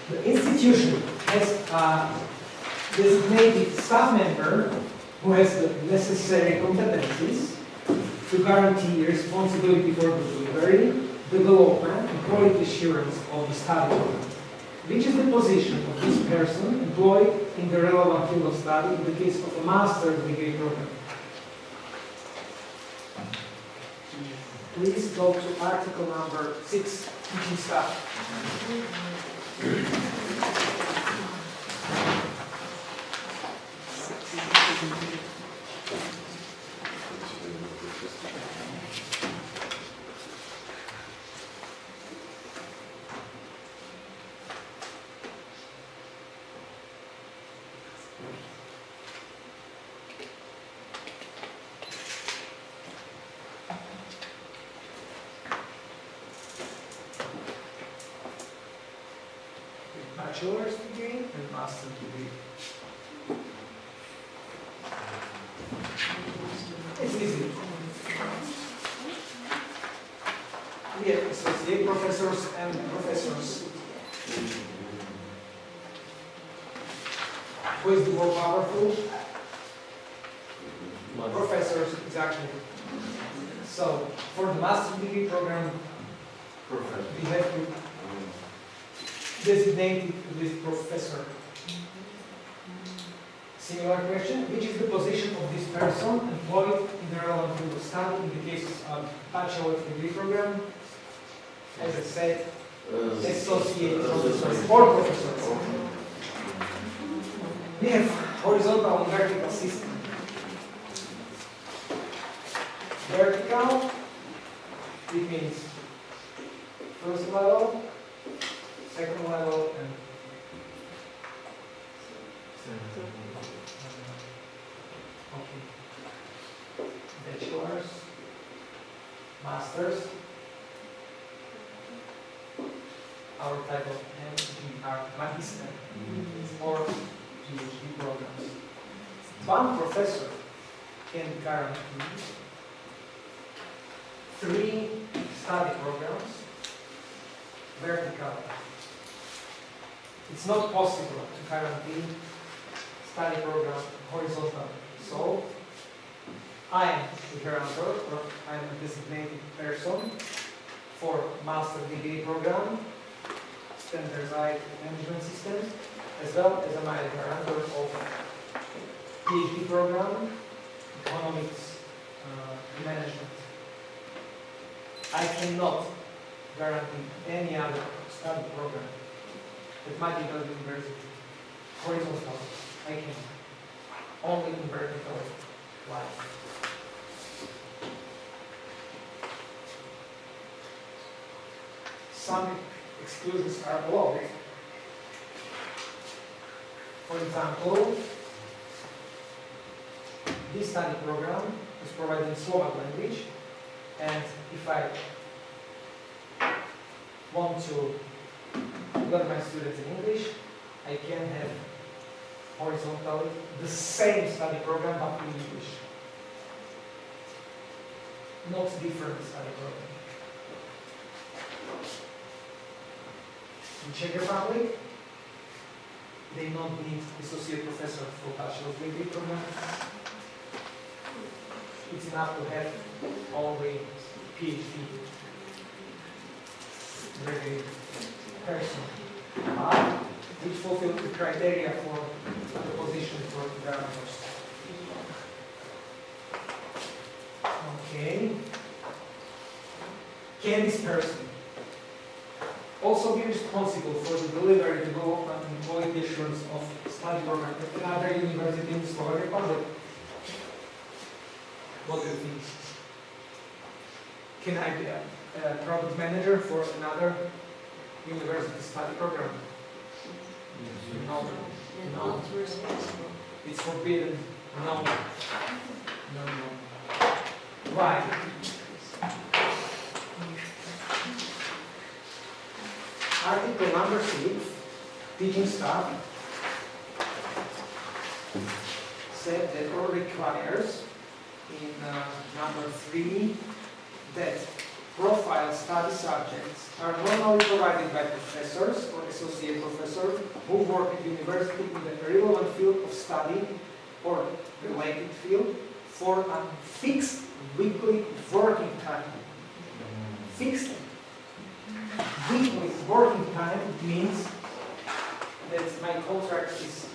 The institution has a designated staff member who has the necessary competencies to guarantee responsibility for the delivery, development, and quality assurance of the study program, which is the position of this person employed in the relevant field of study in the case of a master's degree program. Please go to article number 6, teaching staff. Bachelor's degree and master's degree. It's easy. We have associate professors and professors. Who is the more powerful? Professors, exactly. So, for the master's degree program, we have to designate this professor. Similar question, which is the position of this person employed in the relevant field of study in the cases of bachelor's degree program? As I said, associate professors or professors. We have horizontal and vertical system. Vertical, it means first level, second level, and okay. Bachelor's, masters, our type of MD are magister or PhD programs. One professor can guarantee 3 study programs, vertical it's not possible to guarantee study program horizontal. So I am the guarantor, or I am a designated person for master degree program, standardized management systems, as well as I am a guarantor of PhD program, economics management. I cannot guarantee any other study program at medical university horizontal. I can only in vertical line. Some exclusions are allowed. For example, this study program is provided in Slovak language, and if I want to learn my students in English, I can have horizontally the same study program but in English. Not different study program. In Czech Republic, they not need associate professor for bachelor's degree program. It's enough to have only PhD degree person, but which fulfill the criteria for the position for guarantors. Okay. Can this person also be responsible for the delivery, development, and quality assurance of study program at another university in the Slovak Republic? What do you think? Can I be a product manager for another university study program? No. No. It's forbidden. No. No. Why? Article number 6, teaching staff, said that or requires in number 3 that profile study subjects are normally provided by professors or associate professors who work at university in the relevant field of study or related field for a fixed weekly working time. Fixed weekly working time means that my contract is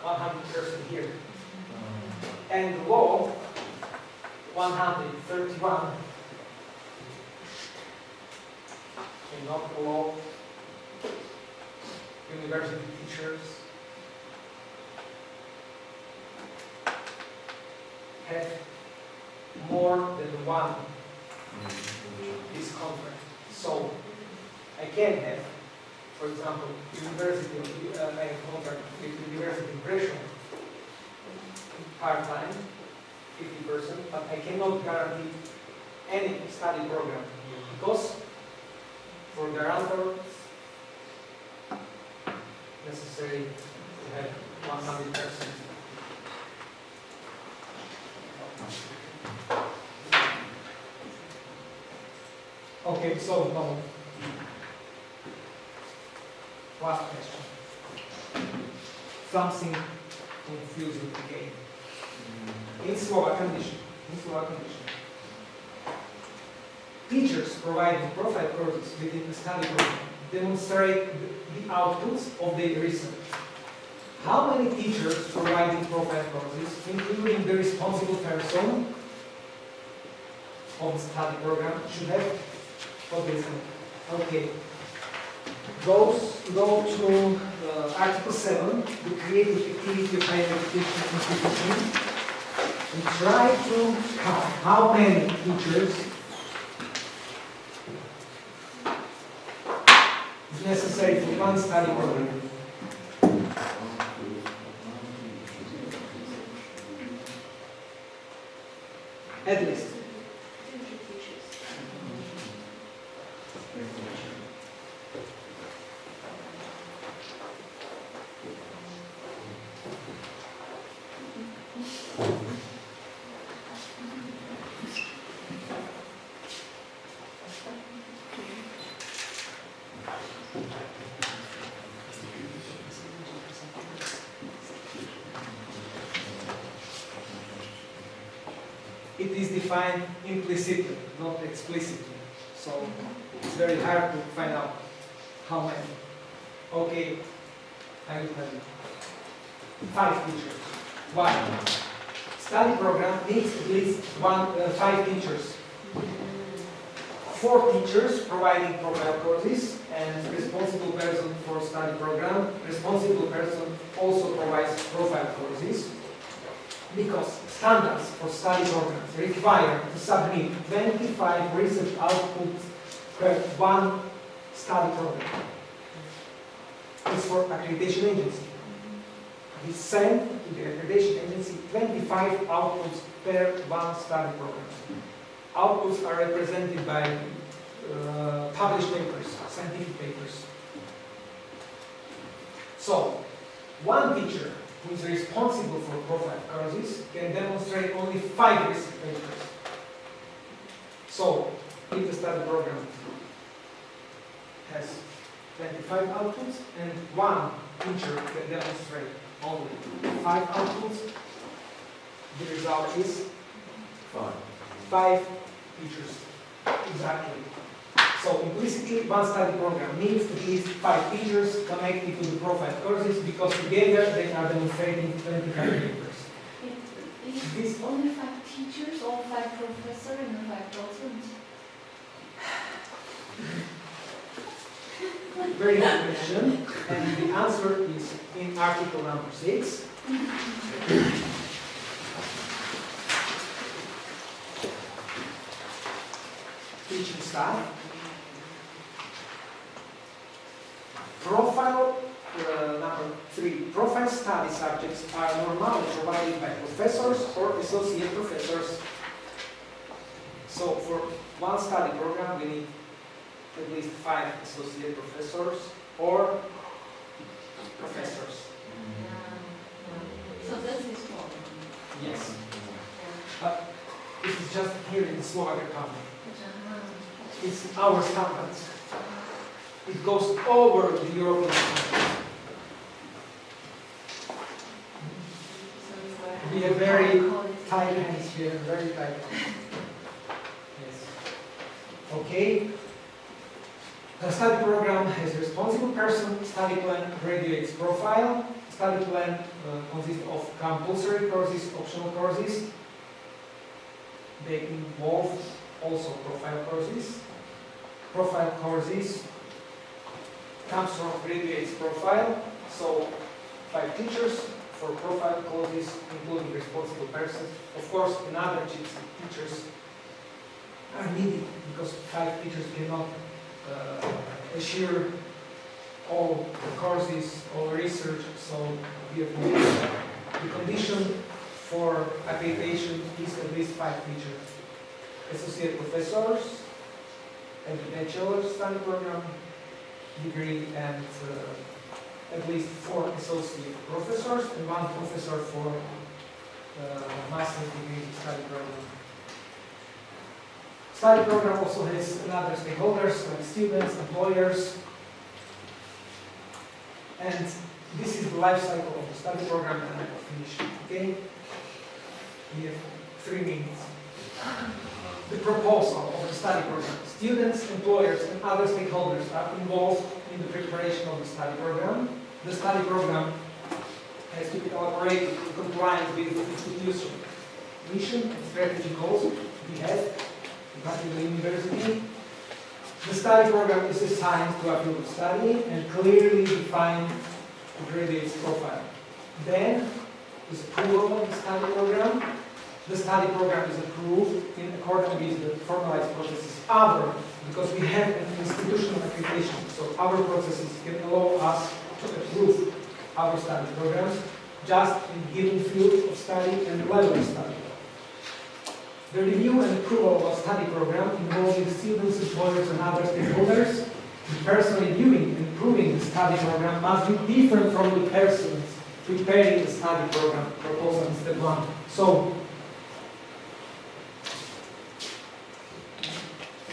100% here. And law 131 cannot allow university teachers have more than one this contract. So I can have, for example, university contract with university impression part-time, 50%, but I cannot guarantee any study program here because for guarantor necessary to have 100%. Okay, so no. Last question. Something confusing again. In Slovak condition, teachers providing profile courses within the study program demonstrate the outputs of their research. How many teachers providing profile courses, including the responsible person of the study program, should have? What is it? Okay. Go to Article 7, the creative activity of higher education institution, and try to count how many teachers is necessary for one study program. At least. it is defined implicitly, not explicitly. So it's very hard to find out how many. Okay, I will tell you. 5 teachers. Why? Study program needs at least 5 teachers. 4 teachers providing profile courses and responsible person for study program. Responsible person also provides profile courses because standards for study programs require to submit 25 research outputs per 1 study program. It's for accreditation agency. We send to the accreditation agency 25 outputs per 1 study program. Outputs are represented by published papers, scientific papers. So, one teacher who is responsible for profile courses can demonstrate only 5 research papers. So, if the study program has 25 outputs and one teacher can demonstrate only 5 outputs, the result is 5 teachers. Exactly. So implicitly, one study program needs at least 5 teachers connected to the profile courses because together they are demonstrating 25 papers. It's only 5 teachers or 5 professors and 5 docents? Very good question, and the answer is in article number 6. Teaching staff. Profile number 3. Profile study subjects are normally provided by professors or associate professors. So for one study program, we need at least 5 associate professors or professors. So this is what? Yes. But this is just here in the Slovak Republic. It's our standards. It goes over the European standards. We have very tight hands here, very tight hands. Yes. Okay. The study program has a responsible person, study plan, graduate's profile. Study plan consists of compulsory courses, optional courses. They involve also profile courses. Profile courses comes from graduate's profile. So 5 teachers for profile courses, including responsible persons. Of course, another teachers are needed because 5 teachers cannot assure all the courses, all research, so we have the condition for accreditation is at least 5 teachers. Associate professors and the bachelor study program degree and at least 4 associate professors and 1 professor for master's degree study program. Study program also has other stakeholders like students, employers, and this is the life cycle of the study program, and I will finish. Okay? We have 3 minutes. The proposal of the study program. Students, employers, and other stakeholders are involved in the preparation of the study program. The study program has to be elaborated in compliance with the institution mission and strategy goals we have in the university. The study program is assigned to a field of study and clearly define the graduate's profile. Then is approval of the study program. The study program is approved in accordance with the formalized processes other, because we have an institutional accreditation, so our processes can allow us to approve our study programs just in given field of study and level of study. The review and approval of a study program involving students, employers, and other stakeholders. The person reviewing and approving the study program must be different from the persons preparing the study program proposal in step 1. So,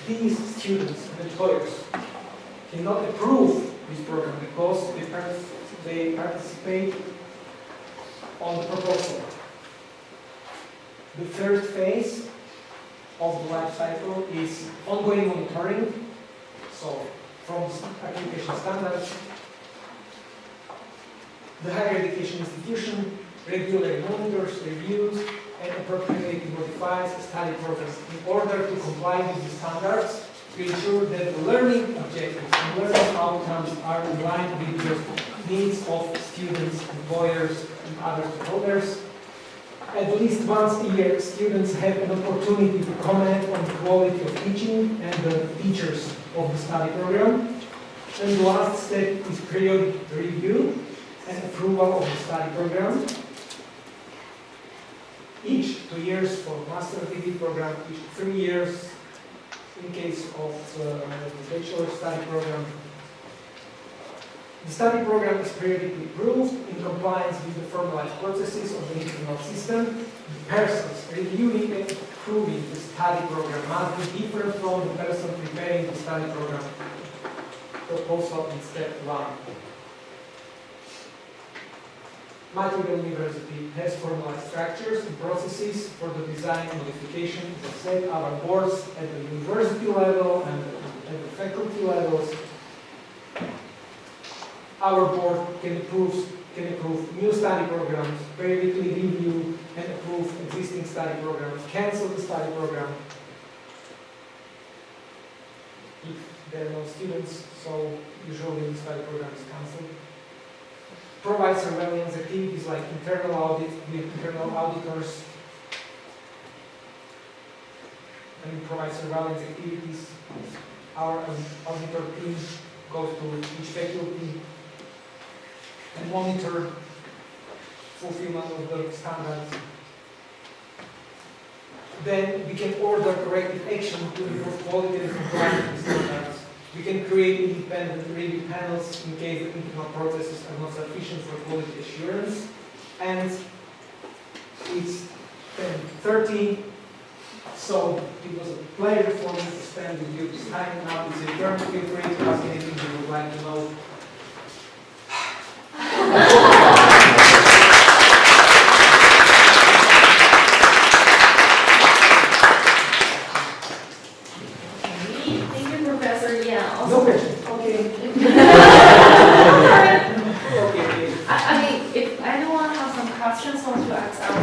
these students and employers cannot approve this program because they participate on the proposal. The third phase of the life cycle is ongoing monitoring. So from accreditation standards, the higher education institution regularly monitors, reviews, and appropriately modifies study programs in order to comply with the standards to ensure that the learning objectives and learning outcomes are in line with the needs of students, employers, and other stakeholders. At least once a year, students have an opportunity to comment on the quality of teaching and the features of the study program. And the last step is periodic review and approval of the study program. Each 2 years for master degree program, each 3 years in case of the bachelor study program. The study program is periodically approved in compliance with the formalized processes of the internal system. The persons reviewing and approving the study program must be different from the person preparing the study program proposal in step 1. My university has formalized structures and processes for the design and modification. As I said, our boards at the university level and at the faculty levels. Our board can approve new study programs, periodically review and approve existing study programs, cancel the study program if there are no students, so usually the study program is cancelled. Provide surveillance activities like internal audit with internal auditors, and provide surveillance activities. Our auditor team goes to each faculty and monitor fulfillment of the standards. Then we can order corrective action to improve quality and compliance with standards. We can create independent review panels in case the internal processes are not sufficient for quality assurance. And it's 10:30, so it was a pleasure for me to spend with you this time. Now it's your turn. Feel free to ask anything you would like to know. No question. Okay. I mean, if anyone has some questions, want to ask our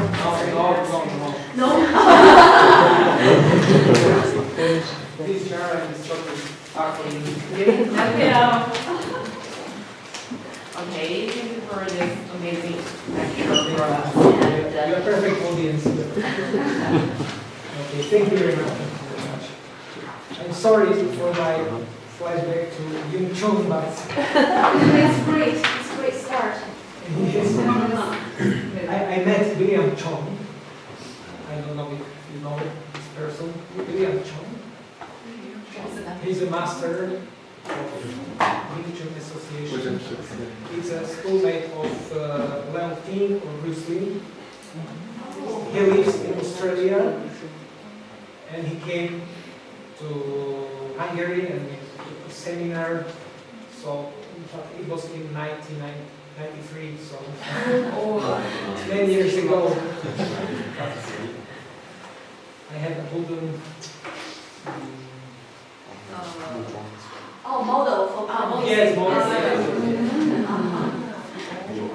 No. No? This Sharon is talking. Okay, thank you for this amazing lecture for us. You are perfect audience. Okay, thank you very much. I'm sorry for my flashback to Yun Chung, but It's great. It's a great start. yes, I met William Chong. I don't know if you know this person. William Chong. He's a master of Wing Chun Association. He's a schoolmate of Leon Ting or Bruce Lee. He lives in Australia, and he came to Hungary and a seminar. So in fact, it was in 1993, so 10 years ago. I had a wooden Model for yes, model.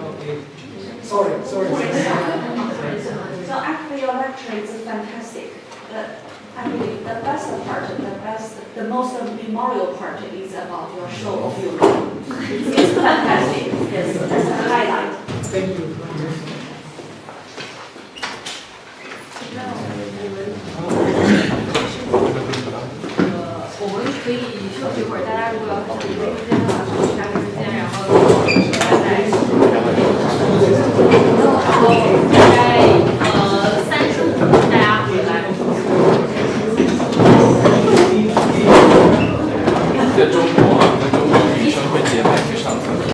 Okay. Sorry. So actually your lecture is fantastic. Actually, the best part, the most memorable part is about your show of humor. It's fantastic. Yes, that's a highlight. Thank you.